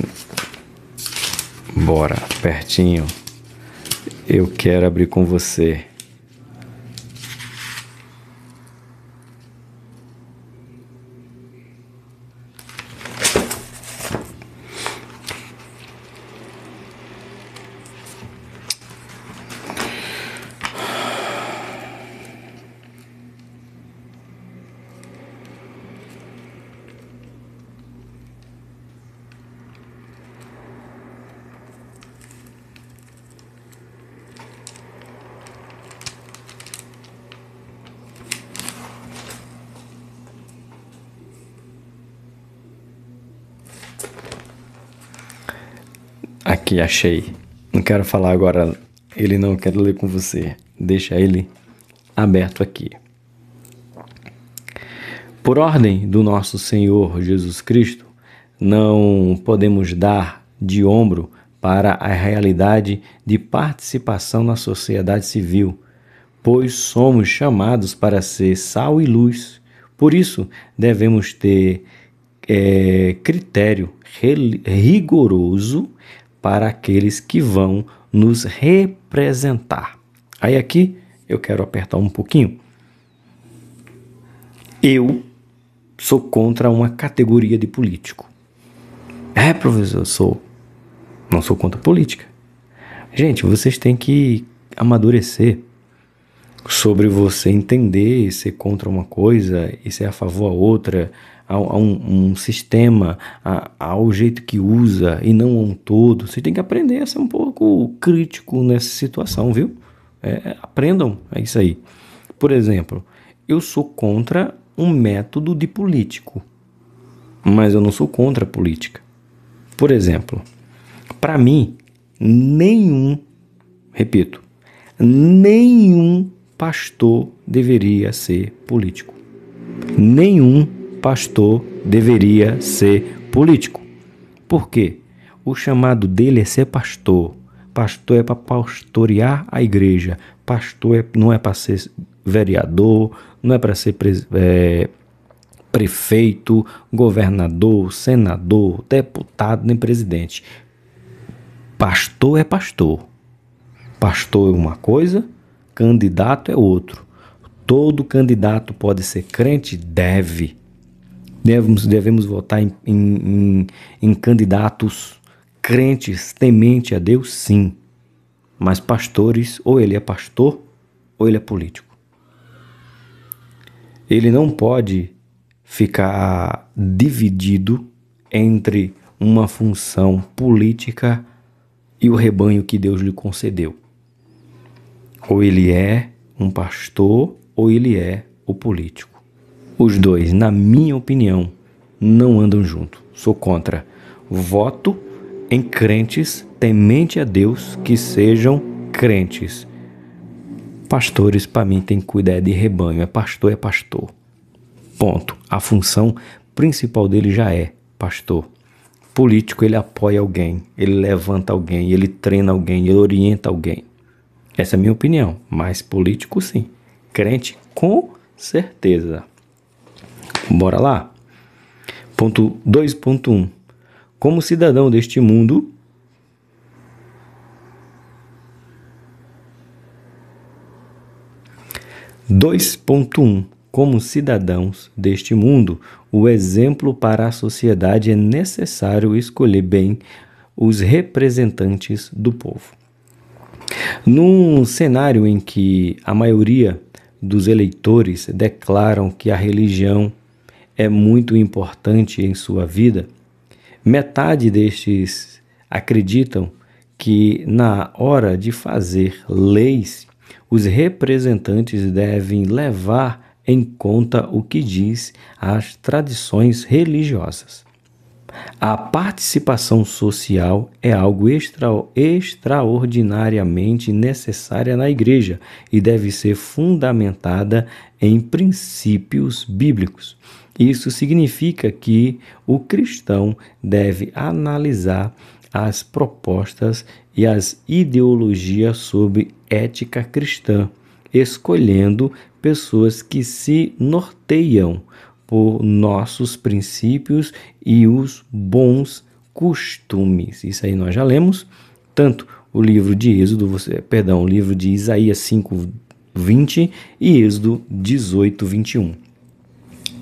Speaker 1: Bora, pertinho. Eu quero abrir com você. Aqui, achei. Não quero falar agora. Ele não quero ler com você. Deixa ele aberto aqui. Por ordem do nosso Senhor Jesus Cristo, não podemos dar de ombro para a realidade de participação na sociedade civil, pois somos chamados para ser sal e luz. Por isso, devemos ter critério rigoroso para aqueles que vão nos representar. Aí aqui eu quero apertar um pouquinho. Eu sou contra uma categoria de político. Professor, eu sou. Não sou contra política. Gente, vocês têm que amadurecer sobre você entender ser contra uma coisa e ser a favor a outra, a um sistema, ao jeito que usa e não a um todo. Você tem que aprender a ser um pouco crítico nessa situação, viu? Aprendam, é isso aí. Por exemplo, eu sou contra um método de político, mas eu não sou contra a política. Por exemplo, para mim, nenhum pastor deveria ser político. Nenhum pastor deveria ser político. Por quê? O chamado dele é ser pastor. Pastor é para pastorear a igreja. Pastor não é para ser vereador, não é para ser prefeito, governador, senador, deputado, nem presidente. Pastor é pastor. Pastor é uma coisa, candidato é outro. Todo candidato pode ser crente? Devemos votar em candidatos crentes, temente a Deus? Sim. Mas pastores, ou ele é pastor, ou ele é político. ele não pode ficar dividido entre uma função política e o rebanho que Deus lhe concedeu. Ou ele é um pastor ou ele é o político. Os dois, na minha opinião, não andam juntos. Sou contra. Voto em crentes temente a Deus que sejam crentes. Pastores, para mim, tem que cuidar de rebanho. É pastor. Ponto. A função principal dele já é pastor. Político, ele apoia alguém, ele levanta alguém, ele treina alguém, ele orienta alguém. Essa é a minha opinião. Mas político, sim. Crente, com certeza. Bora lá? Ponto 2.1. Como cidadão deste mundo, Como cidadãos deste mundo, o exemplo para a sociedade é necessário escolher bem os representantes do povo. Num cenário em que a maioria dos eleitores declaram que a religião é muito importante em sua vida, metade destes acreditam que na hora de fazer leis, os representantes devem levar em conta o que diz as tradições religiosas. A participação social é algo extraordinariamente necessária na igreja e deve ser fundamentada em princípios bíblicos. Isso significa que o cristão deve analisar as propostas e as ideologias sobre ética cristã, escolhendo pessoas que se norteiam por nossos princípios e os bons costumes. Isso aí nós já lemos, tanto o livro de o livro de Isaías 5:20 e Êxodo 18:21.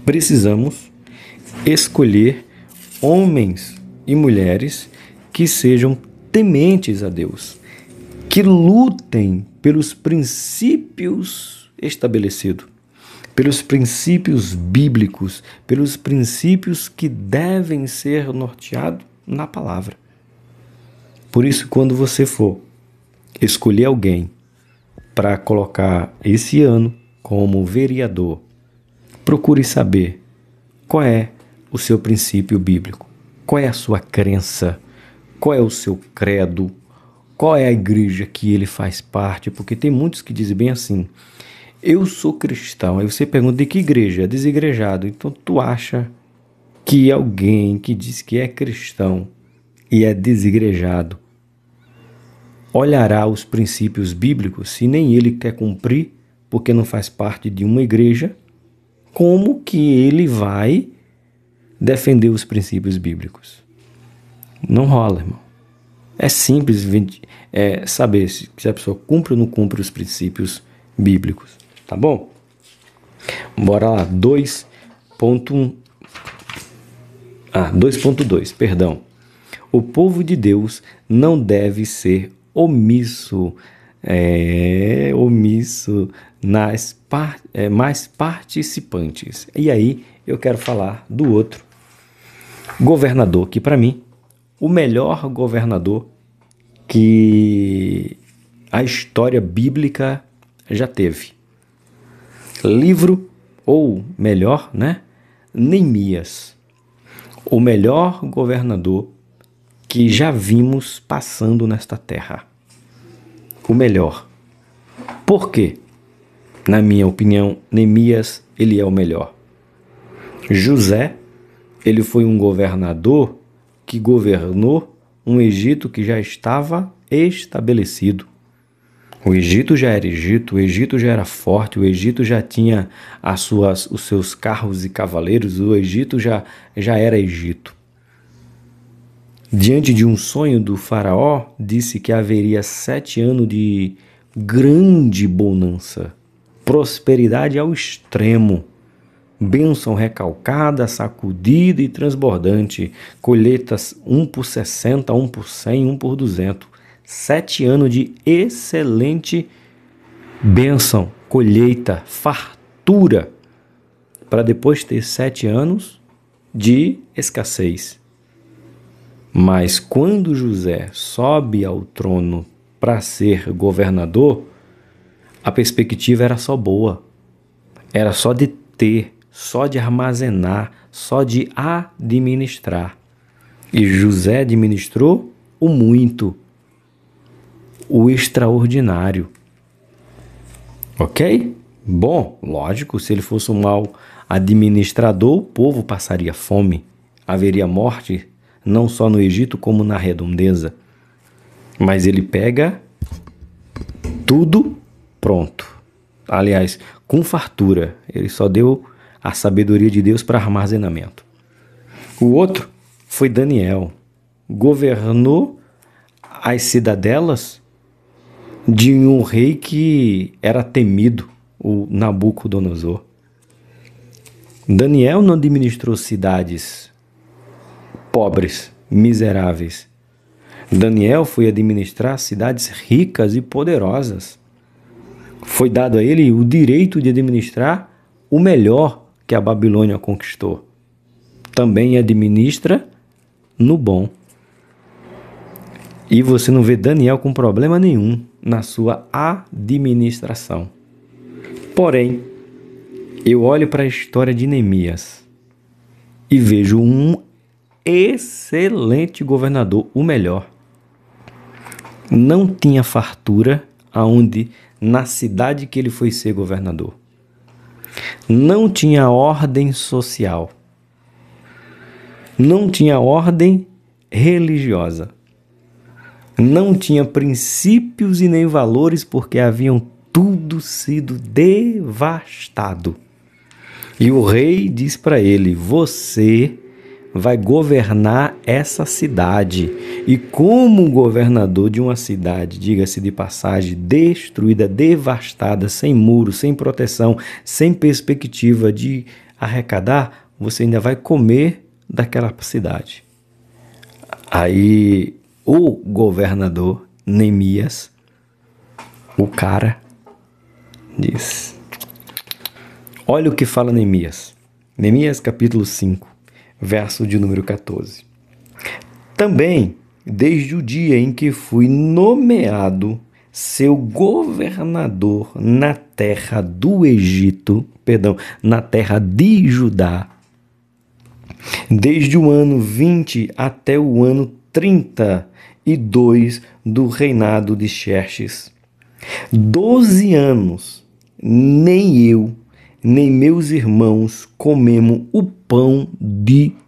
Speaker 1: Precisamos escolher homens e mulheres que sejam tementes a Deus, que lutem pelos princípios estabelecidos, pelos princípios bíblicos, pelos princípios que devem ser norteados na palavra. Por isso, quando você for escolher alguém para colocar esse ano como vereador, procure saber qual é o seu princípio bíblico, qual é a sua crença, qual é o seu credo, qual é a igreja que ele faz parte, porque tem muitos que dizem bem assim: eu sou cristão. Aí você pergunta: de que igreja? É desigrejado. Então tu acha que alguém que diz que é cristão e é desigrejado olhará os princípios bíblicos, se nem ele quer cumprir, porque não faz parte de uma igreja? Como que ele vai defender os princípios bíblicos? Não rola, irmão. É simples saber se a pessoa cumpre ou não cumpre os princípios bíblicos. Tá bom? Bora lá. 2.2, perdão. O povo de Deus não deve ser omisso mais participantes. E aí eu quero falar do outro governador, que para mim, o melhor governador que a história bíblica já teve. Livro, ou melhor, Neemias. O melhor governador que já vimos passando nesta terra. O melhor. Por quê? Na minha opinião, Neemias, ele é o melhor. José, ele foi um governador que governou um Egito que já estava estabelecido. O Egito já era Egito, o Egito já era forte, o Egito já tinha os seus carros e cavaleiros, o Egito já era Egito. Diante de um sonho do faraó, disse que haveria 7 anos de grande bonança, prosperidade ao extremo, bênção recalcada, sacudida e transbordante, colheitas 1 por 60, 1 por 100, 1 por 200. 7 anos de excelente bênção, colheita, fartura. para depois ter 7 anos de escassez. Mas quando José sobe ao trono para ser governador, a perspectiva era só boa. Era só de ter, só de armazenar, só de administrar. E José administrou o muito, o extraordinário. Ok? Bom, lógico, se ele fosse um mau administrador, o povo passaria fome. Haveria morte, não só no Egito, como na redondeza. Mas ele pega tudo pronto. Aliás, com fartura. Ele só deu a sabedoria de Deus para armazenamento. O outro foi Daniel. Governou as cidadelas de um rei que era temido, o Nabucodonosor. Daniel não administrou cidades pobres, miseráveis. Daniel foi administrar cidades ricas e poderosas. Foi dado a ele o direito de administrar o melhor que a Babilônia conquistou. Também administra no bom. E você não vê Daniel com problema nenhum na sua administração. Porém, eu olho para a história de Neemias e vejo um excelente governador, o melhor. Não tinha fartura na cidade que ele foi ser governador. Não tinha ordem social. Não tinha ordem religiosa. Não tinha princípios e nem valores, porque haviam tudo sido devastado. E o rei diz para ele: você vai governar essa cidade. E como governador de uma cidade, diga-se de passagem, destruída, devastada, sem muro, sem proteção, sem perspectiva de arrecadar, você ainda vai comer daquela cidade. Aí o governador Neemias, o cara, diz: olha o que fala Neemias. Neemias capítulo 5, verso de número 14. Também, desde o dia em que fui nomeado seu governador na terra do Egito, na terra de Judá, desde o ano 20 até o ano 32 do reinado de Xerxes, 12 anos, nem eu, nem meus irmãos comemos o pão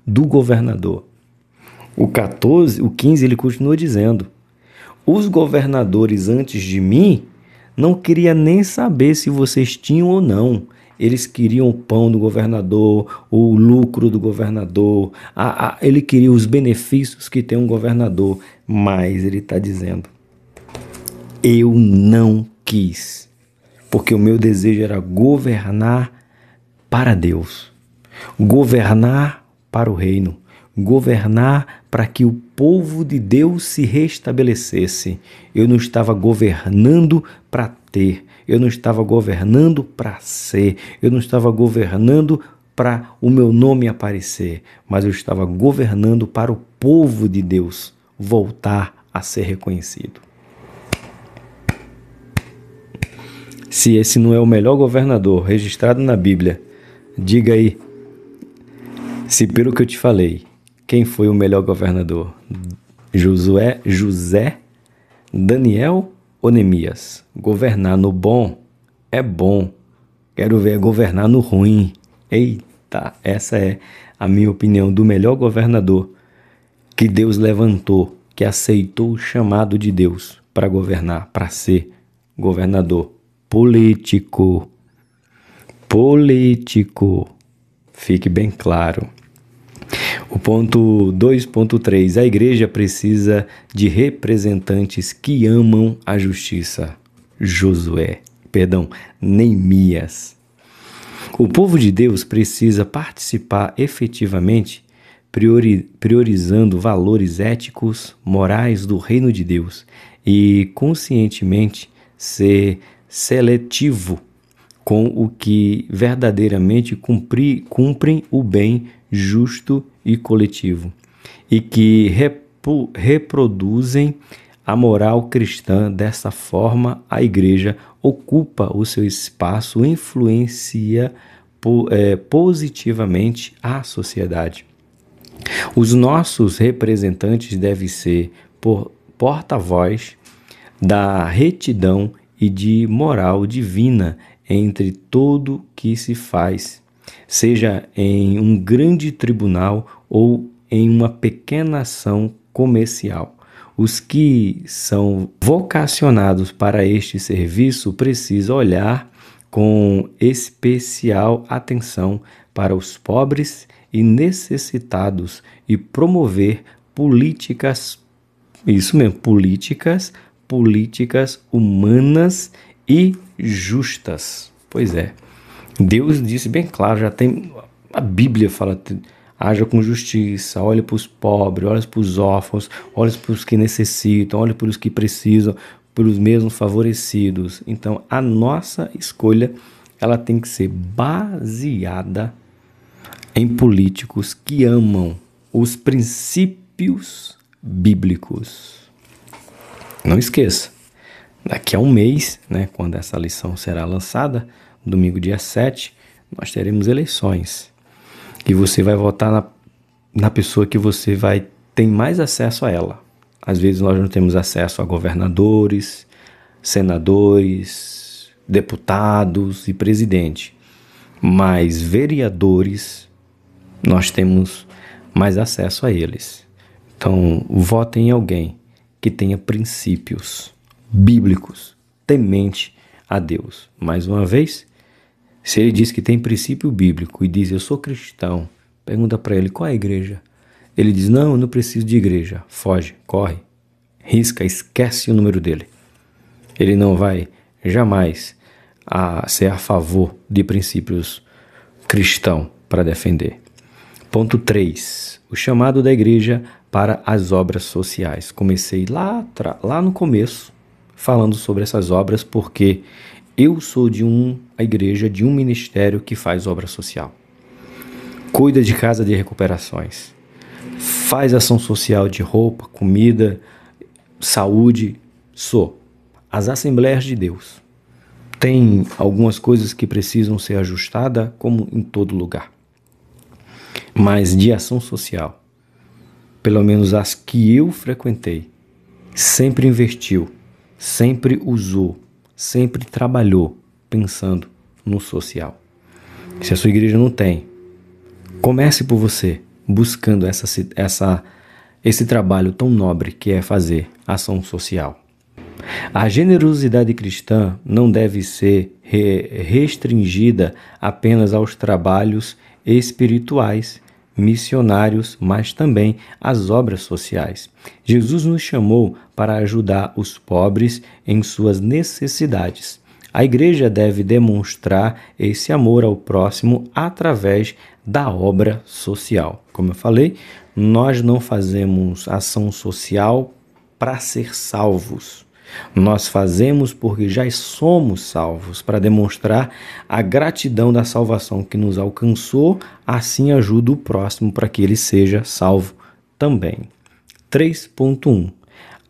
Speaker 1: do governador. O 15, ele continua dizendo: os governadores antes de mim não queriam nem saber se vocês tinham ou não. Eles queriam o pão do governador, o lucro do governador, ele queria os benefícios que tem um governador. Mas ele está dizendo: eu não quis, porque o meu desejo era governar para Deus, governar para o reino, governar para que o povo de Deus se restabelecesse. Eu não estava governando para ter, eu não estava governando para ser, eu não estava governando para o meu nome aparecer, mas eu estava governando para o povo de Deus voltar a ser reconhecido. Se esse não é o melhor governador registrado na Bíblia, diga aí, se pelo que eu te falei, quem foi o melhor governador? José, Daniel ou Neemias? Governar no bom é bom. Quero ver governar no ruim. Eita, essa é a minha opinião do melhor governador que Deus levantou, que aceitou o chamado de Deus para governar, para ser governador político. Fique bem claro. O ponto 2.3. A igreja precisa de representantes que amam a justiça. Neemias. O povo de Deus precisa participar efetivamente, priorizando valores éticos, morais do reino de Deus e conscientemente ser seletivo com o que verdadeiramente cumprem o bem justo e coletivo, e que reproduzem a moral cristã. Dessa forma, a Igreja ocupa o seu espaço e influencia positivamente a sociedade. Os nossos representantes devem ser porta-voz da retidão e de moral divina entre tudo que se faz, seja em um grande tribunal ou em uma pequena ação comercial. Os que são vocacionados para este serviço precisam olhar com especial atenção para os pobres e necessitados e promover políticas humanas e justas. Pois é, Deus disse bem claro, já tem, a Bíblia fala, haja com justiça, olhe para os pobres, olhe para os órfãos, olhe para os que necessitam, olhe para os que precisam, pelos mesmos favorecidos. Então, a nossa escolha, ela tem que ser baseada em políticos que amam os princípios bíblicos. Não esqueça, daqui a um mês, quando essa lição será lançada, domingo dia 7, nós teremos eleições. E você vai votar na pessoa que você vai ter mais acesso a ela. Às vezes nós não temos acesso a governadores, senadores, deputados e presidente. Mas vereadores, nós temos mais acesso a eles. Então, vote em alguém que tenha princípios bíblicos, temente a Deus. Mais uma vez, se ele diz que tem princípio bíblico e diz eu sou cristão, pergunta para ele qual é a igreja. Ele diz não, eu não preciso de igreja. Foge, corre, risca, esquece o número dele. Ele não vai jamais ser a favor de princípios cristãos para defender. Ponto 3. O chamado da igreja para as obras sociais. Comecei lá no começo falando sobre essas obras porque eu sou a igreja de um ministério que faz obra social. Cuida de casa de recuperações. Faz ação social de roupa, comida, saúde. As Assembleias de Deus. Tem algumas coisas que precisam ser ajustadas, como em todo lugar. Mas de ação social, pelo menos as que eu frequentei, sempre investiu, sempre usou, sempre trabalhou pensando no social. Se a sua igreja não tem, comece por você, buscando esse trabalho tão nobre que é fazer ação social. A generosidade cristã não deve ser restringida apenas aos trabalhos espirituais, missionários, mas também às obras sociais. Jesus nos chamou para ajudar os pobres em suas necessidades. A igreja deve demonstrar esse amor ao próximo através da obra social. Como eu falei, nós não fazemos ação social para ser salvos. Nós fazemos porque já somos salvos, para demonstrar a gratidão da salvação que nos alcançou, assim ajuda o próximo para que ele seja salvo também. 3.1.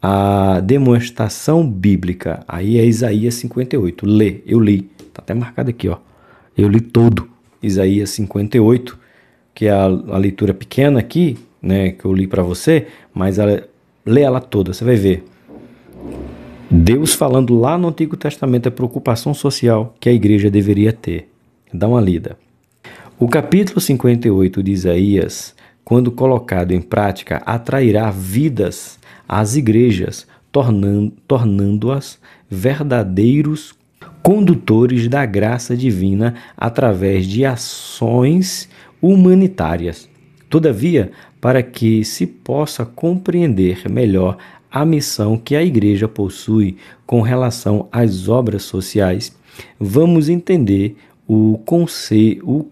Speaker 1: A demonstração bíblica, aí é Isaías 58, eu li, está até marcado aqui, eu li todo Isaías 58, que é a leitura pequena aqui, que eu li para você, mas lê ela toda, você vai ver. Deus falando lá no Antigo Testamento a preocupação social que a igreja deveria ter. Dá uma lida. O capítulo 58 de Isaías, quando colocado em prática, atrairá vidas às igrejas, tornando-as verdadeiros condutores da graça divina através de ações humanitárias. Todavia, para que se possa compreender melhor a missão que a igreja possui com relação às obras sociais, vamos entender o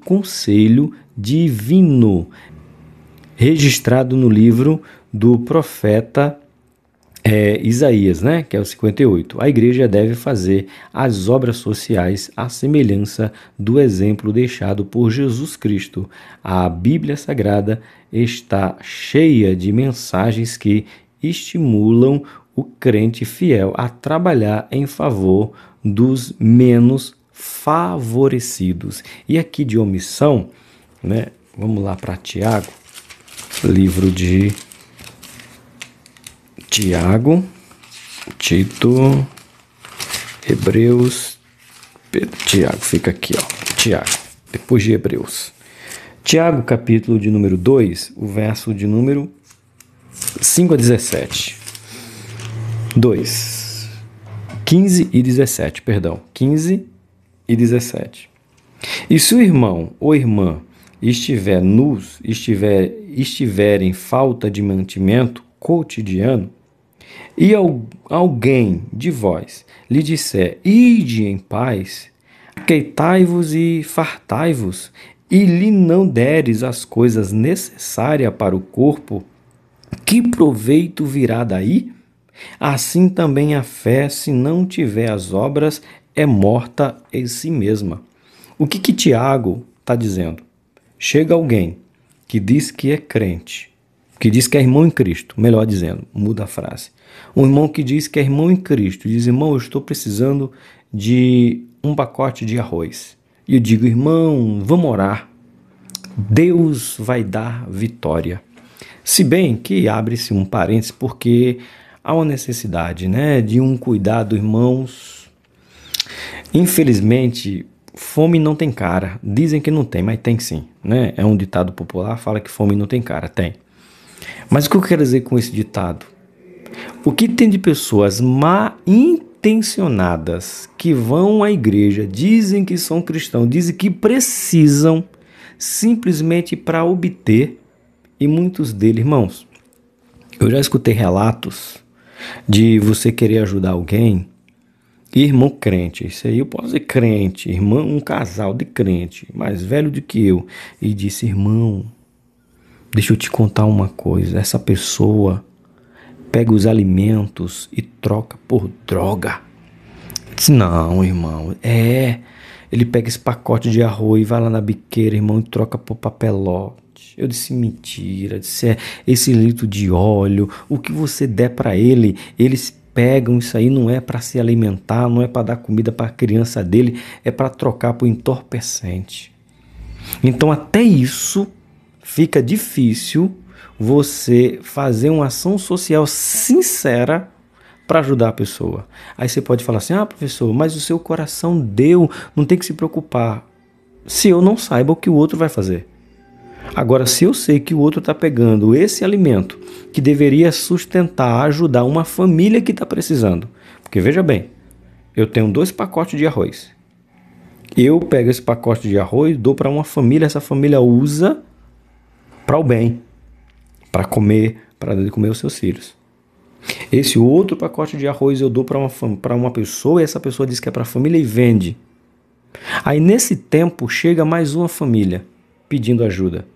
Speaker 1: conselho divino registrado no livro do profeta Isaías, né, que é o 58. A igreja deve fazer as obras sociais à semelhança do exemplo deixado por Jesus Cristo. A Bíblia Sagrada está cheia de mensagens que estimulam o crente fiel a trabalhar em favor dos menos favorecidos. E aqui de omissão, né, vamos lá para Tiago, livro de Tiago, Tito, Hebreus, Tiago, fica aqui, ó, Tiago, depois de Hebreus. Tiago, capítulo de número 2, o verso de número 5 a 17. 2, 15 e 17, perdão, 15 e 17. E se o irmão ou irmã estiver em falta de mantimento cotidiano, e alguém de vós lhe disser, ide em paz, aqueitai-vos e fartai-vos, e lhe não deres as coisas necessárias para o corpo, que proveito virá daí? Assim também a fé, se não tiver as obras, é morta em si mesma. O que Tiago está dizendo? Chega alguém que diz que é crente, que diz que é irmão em Cristo, melhor dizendo, muda a frase. Um irmão que diz que é irmão em Cristo, diz, irmão, eu estou precisando de um pacote de arroz. E eu digo, irmão, vamos orar. Deus vai dar vitória. Se bem que abre-se um parênteses, porque há uma necessidade, né, de um cuidado, irmãos. Infelizmente, fome não tem cara. Dizem que não tem, mas tem sim, né? É um ditado popular, fala que fome não tem cara, tem. Mas o que eu quero dizer com esse ditado? O que tem de pessoas mal intencionadas que vão à igreja, dizem que são cristãos, dizem que precisam simplesmente para obter, e muitos deles, irmãos, eu já escutei relatos de você querer ajudar alguém, irmão crente, isso aí eu posso dizer crente, irmão, um casal de crente, mais velho do que eu, e disse, irmão, deixa eu te contar uma coisa, essa pessoa pega os alimentos e troca por droga. Eu disse, não, irmão, ele pega esse pacote de arroz, vai lá na biqueira, irmão, e troca por papelote. Eu disse, mentira, eu disse, esse litro de óleo, o que você der para ele, eles pegam isso aí, não é para se alimentar, não é para dar comida para a criança dele, é para trocar por entorpecente. Então até isso fica difícil você fazer uma ação social sincera para ajudar a pessoa. Aí você pode falar assim, professor, mas o seu coração deu, não tem que se preocupar. Se eu não saiba o que o outro vai fazer. Agora, se eu sei que o outro está pegando esse alimento que deveria sustentar, ajudar uma família que está precisando. Porque veja bem, eu tenho 2 pacotes de arroz. Eu pego esse pacote de arroz, dou para uma família, essa família usa para o bem, para comer os seus filhos. Esse outro pacote de arroz eu dou para uma pessoa e essa pessoa diz que é para a família e vende. Aí nesse tempo chega mais uma família pedindo ajuda.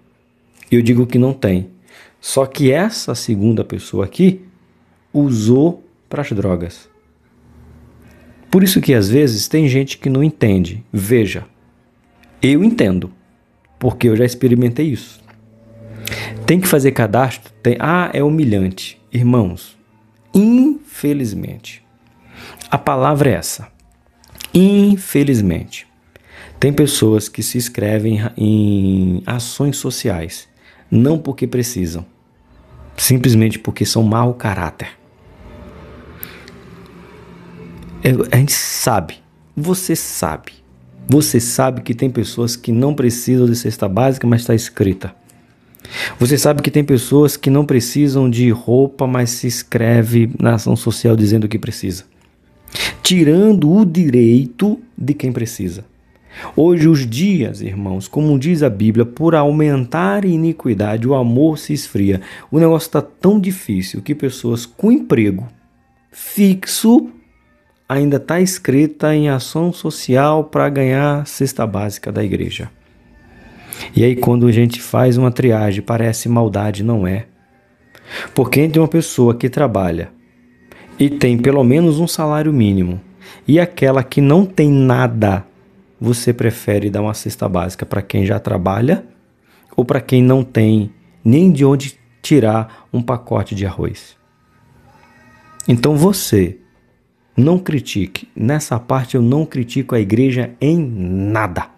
Speaker 1: Eu digo que não tem. Só que essa segunda pessoa aqui usou para as drogas. Por isso que às vezes tem gente que não entende. Veja, eu entendo, porque eu já experimentei isso. Tem que fazer cadastro? É humilhante. Irmãos, infelizmente, a palavra é essa. Infelizmente, tem pessoas que se inscrevem em ações sociais, não porque precisam, simplesmente porque são mau caráter. A gente sabe, você sabe que tem pessoas que não precisam de cesta básica, mas está escrita. Você sabe que tem pessoas que não precisam de roupa, mas se inscreve na ação social dizendo que precisa. Tirando o direito de quem precisa. Hoje os dias, irmãos, como diz a Bíblia, por aumentar a iniquidade, o amor se esfria. O negócio está tão difícil que pessoas com emprego fixo ainda está inscrita em ação social para ganhar a cesta básica da igreja. E aí quando a gente faz uma triagem, parece maldade, não é. Porque entre uma pessoa que trabalha e tem pelo menos um salário mínimo, e aquela que não tem nada, você prefere dar uma cesta básica para quem já trabalha ou para quem não tem nem de onde tirar um pacote de arroz? Então você não critique. Nessa parte eu não critico a igreja em nada.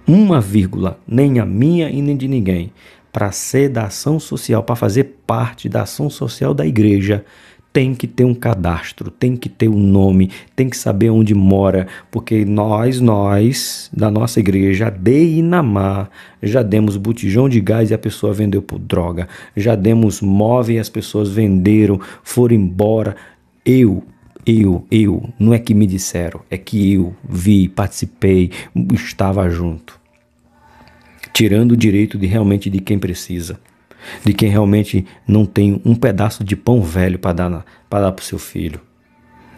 Speaker 1: Uma vírgula, nem a minha e nem de ninguém. Para ser da ação social, para fazer parte da ação social da igreja, tem que ter um cadastro, tem que ter um nome, tem que saber onde mora, porque nós, da nossa igreja, de Inamar, já demos botijão de gás e a pessoa vendeu por droga, já demos móvel e as pessoas venderam, foram embora. Não é que me disseram, é que eu vi, participei, estava junto. Tirando o direito de realmente de quem precisa, de quem realmente não tem um pedaço de pão velho para dar para o seu filho.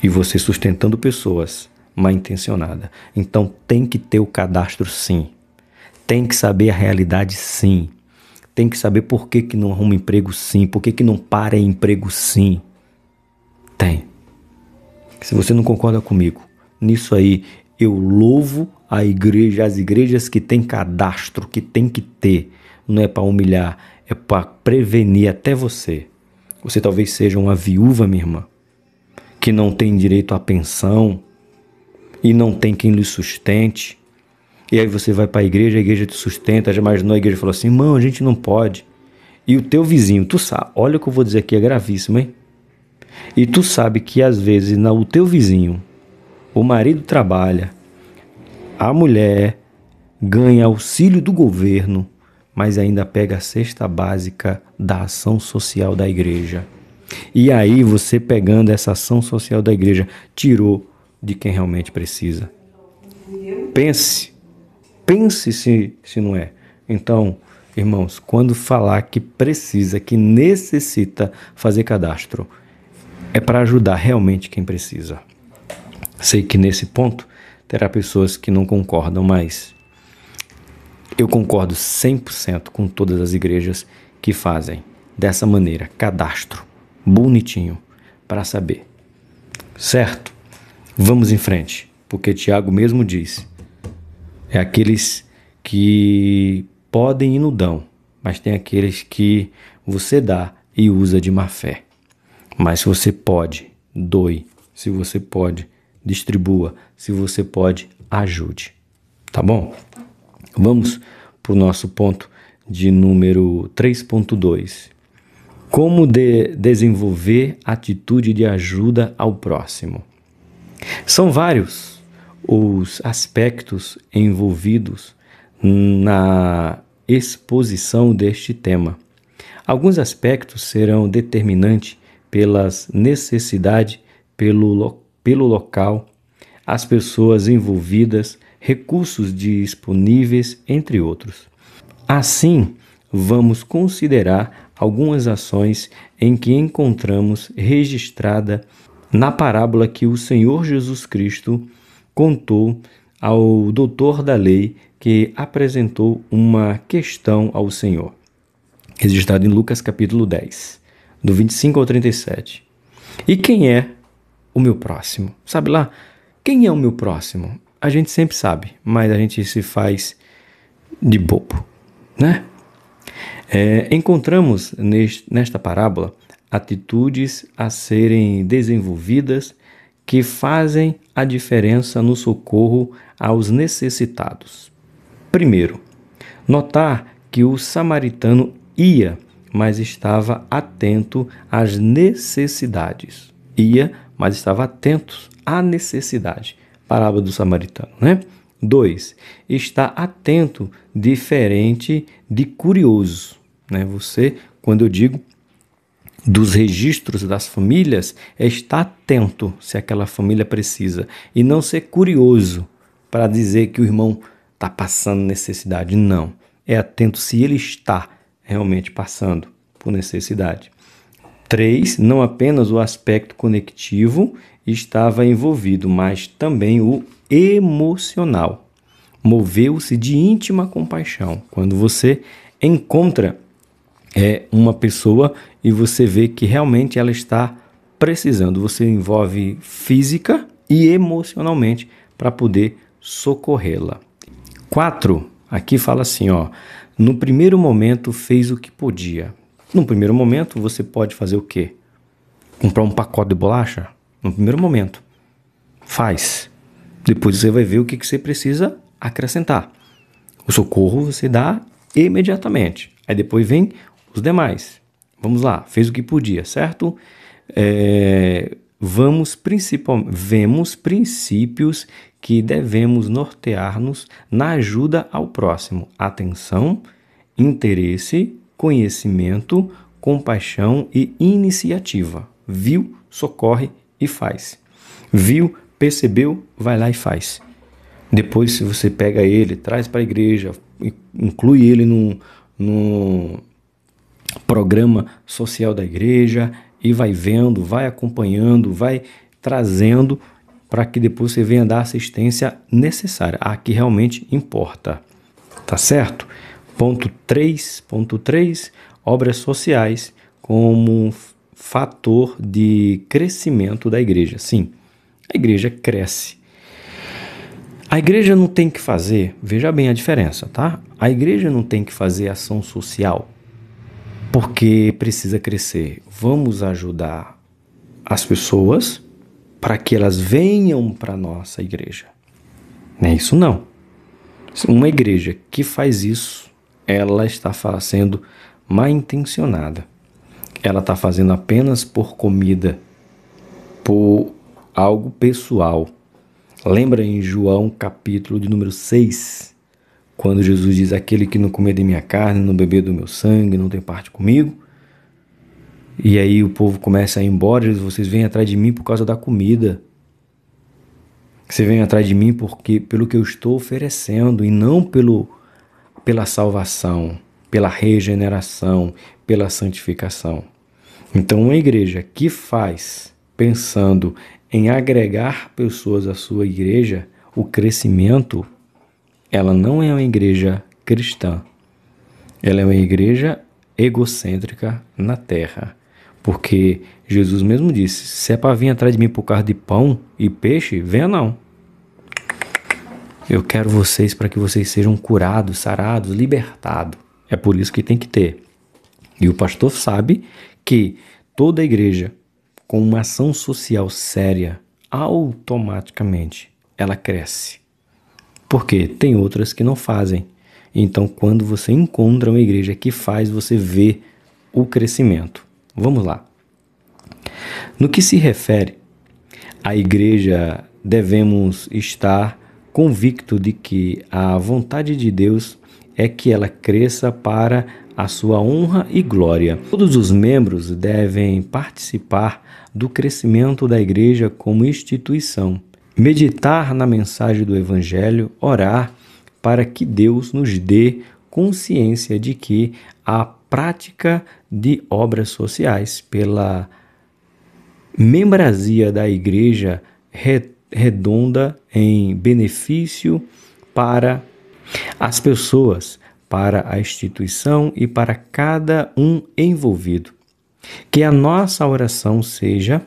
Speaker 1: E você sustentando pessoas mal intencionadas. Então tem que ter o cadastro sim. Tem que saber a realidade sim. Tem que saber por que não arruma emprego sim, por que não para em emprego sim. Tem. Se você não concorda comigo, nisso aí eu louvo a igreja, as igrejas que têm cadastro, que tem que ter. Não é para humilhar, é para prevenir até você. Você talvez seja uma viúva, minha irmã, que não tem direito à pensão e não tem quem lhe sustente. E aí você vai para a igreja te sustenta. Já imaginou a igreja falou assim, irmão, a gente não pode. E o teu vizinho, tu sabe, olha o que eu vou dizer aqui, é gravíssimo, hein? E tu sabe que às vezes o teu vizinho, o marido trabalha, a mulher ganha auxílio do governo, mas ainda pega a cesta básica da ação social da igreja. E aí você pegando essa ação social da igreja, tirou de quem realmente precisa. Pense se não é. Então, irmãos, quando falar que precisa, que necessita fazer cadastro, é para ajudar realmente quem precisa. Sei que nesse ponto terá pessoas que não concordam, mas eu concordo 100% com todas as igrejas que fazem dessa maneira, cadastro, bonitinho, para saber. Certo? Vamos em frente, porque Tiago mesmo diz, é aqueles que podem e não dão, mas tem aqueles que você dá e usa de má fé. Mas se você pode, doe. Se você pode, distribua. Se você pode, ajude. Tá bom? Vamos para o nosso ponto de número 3.2. Como desenvolver atitude de ajuda ao próximo? São vários os aspectos envolvidos na exposição deste tema. Alguns aspectos serão determinantes pelas necessidades, pelo local, as pessoas envolvidas, recursos disponíveis, entre outros. Assim, vamos considerar algumas ações em que encontramos registrada na parábola que o Senhor Jesus Cristo contou ao doutor da lei que apresentou uma questão ao Senhor. Registrado em Lucas capítulo 10. Do 25 ao 37. E quem é o meu próximo? Sabe lá? Quem é o meu próximo? A gente sempre sabe, mas a gente se faz de bobo, né? Encontramos nesta parábola atitudes a serem desenvolvidas que fazem a diferença no socorro aos necessitados. Primeiro, notar que o samaritano ia, mas estava atento às necessidades. Ia, mas estava atento à necessidade. Parábola do samaritano, né? 2. Está atento, diferente de curioso, né? Você, quando eu digo dos registros das famílias, é estar atento se aquela família precisa e não ser curioso para dizer que o irmão está passando necessidade. Não. É atento se ele está realmente passando por necessidade. 3. Não apenas o aspecto conectivo estava envolvido, mas também o emocional. Moveu-se de íntima compaixão. Quando você encontra uma pessoa e você vê que realmente ela está precisando. Você envolve física e emocionalmente para poder socorrê-la. 4, aqui fala assim, ó, no primeiro momento fez o que podia. No primeiro momento você pode fazer o quê? Comprar um pacote de bolacha? No primeiro momento. Faz. Depois você vai ver o que você precisa acrescentar. O socorro você dá imediatamente. Aí depois vem os demais. Vamos lá, fez o que podia, certo? Vemos princípios que devemos nortear-nos na ajuda ao próximo. Atenção, interesse, conhecimento, compaixão e iniciativa. Viu, socorre e faz. Viu, percebeu, vai lá e faz. Depois, se você pega ele, traz para a igreja, inclui ele num programa social da igreja e vai vendo, vai acompanhando, vai trazendo para que depois você venha dar a assistência necessária, a que realmente importa. Tá certo? Ponto 3, obras sociais como fator de crescimento da igreja. Sim, a igreja cresce. A igreja não tem que fazer, veja bem a diferença, tá? A igreja não tem que fazer ação social porque precisa crescer. Vamos ajudar as pessoas para que elas venham para a nossa igreja. Não é isso não. Uma igreja que faz isso, ela está sendo mal intencionada. Ela está fazendo apenas por comida, por algo pessoal. Lembra em João capítulo de número 6, quando Jesus diz, aquele que não comer de minha carne, não beber do meu sangue, não tem parte comigo? E aí o povo começa a ir embora, e diz, vocês vêm atrás de mim por causa da comida. Você vem atrás de mim pelo que eu estou oferecendo e não pela salvação, pela regeneração, pela santificação. Então, uma igreja que faz pensando em agregar pessoas à sua igreja, o crescimento, ela não é uma igreja cristã. Ela é uma igreja egocêntrica na terra. Porque Jesus mesmo disse, se é para vir atrás de mim por causa de pão e peixe, venha não. Eu quero vocês para que vocês sejam curados, sarados, libertados. É por isso que tem que ter. E o pastor sabe que toda igreja com uma ação social séria, automaticamente ela cresce. Porque tem outras que não fazem. Então, quando você encontra uma igreja que faz, você vê o crescimento. Vamos lá. No que se refere à igreja, devemos estar convictos de que a vontade de Deus é que ela cresça para a sua honra e glória. Todos os membros devem participar do crescimento da igreja como instituição, meditar na mensagem do Evangelho, orar para que Deus nos dê consciência de que a prática de obras sociais pela membresia da igreja redonda em benefício para as pessoas, para a instituição e para cada um envolvido. Que a nossa oração seja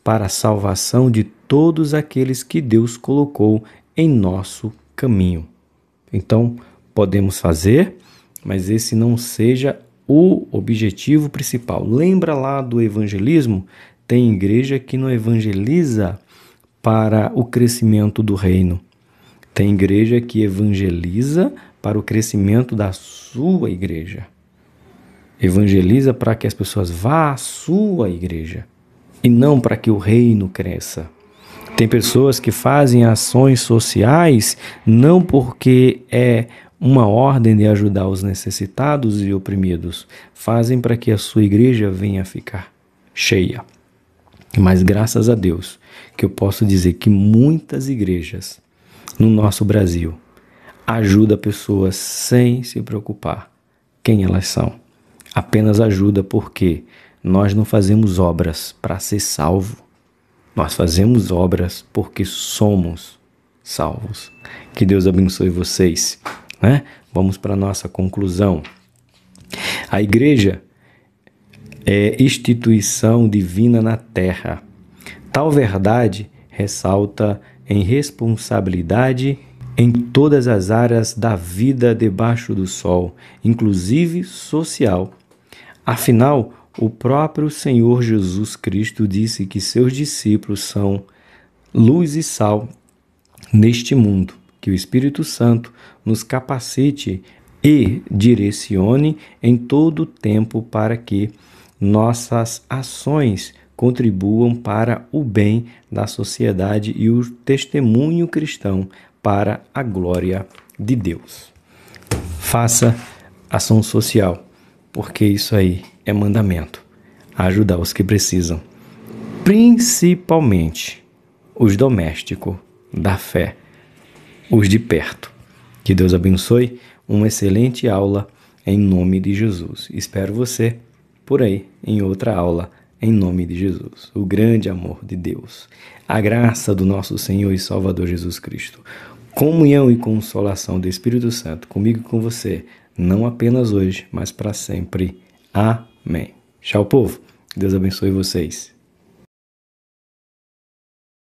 Speaker 1: para a salvação de todos aqueles que Deus colocou em nosso caminho. Então, podemos fazer, mas esse não seja o objetivo principal. Lembra lá do evangelismo? Tem igreja que não evangeliza para o crescimento do reino. Tem igreja que evangeliza para o crescimento da sua igreja. Evangeliza para que as pessoas vá à sua igreja e não para que o reino cresça. Tem pessoas que fazem ações sociais não porque é uma ordem de ajudar os necessitados e oprimidos, fazem para que a sua igreja venha a ficar cheia. Mas graças a Deus que eu posso dizer que muitas igrejas no nosso Brasil ajudam pessoas sem se preocupar quem elas são. Apenas ajuda porque nós não fazemos obras para ser salvo. Nós fazemos obras porque somos salvos. Que Deus abençoe vocês, né? Vamos para a nossa conclusão. A igreja, é instituição divina na terra. Tal verdade ressalta em responsabilidade em todas as áreas da vida debaixo do sol, inclusive social. Afinal, o próprio Senhor Jesus Cristo disse que seus discípulos são luz e sal neste mundo, que o Espírito Santo nos capacite e direcione em todo o tempo para que nossas ações contribuam para o bem da sociedade e o testemunho cristão para a glória de Deus. Faça ação social, porque isso aí é mandamento. Ajudar os que precisam, principalmente os domésticos da fé, os de perto. Que Deus abençoe, uma excelente aula em nome de Jesus. Espero você por aí em outra aula em nome de Jesus. O grande amor de Deus, a graça do nosso Senhor e Salvador Jesus Cristo, comunhão e consolação do Espírito Santo comigo e com você, não apenas hoje, mas para sempre. Amém. Tchau, povo. Deus abençoe vocês.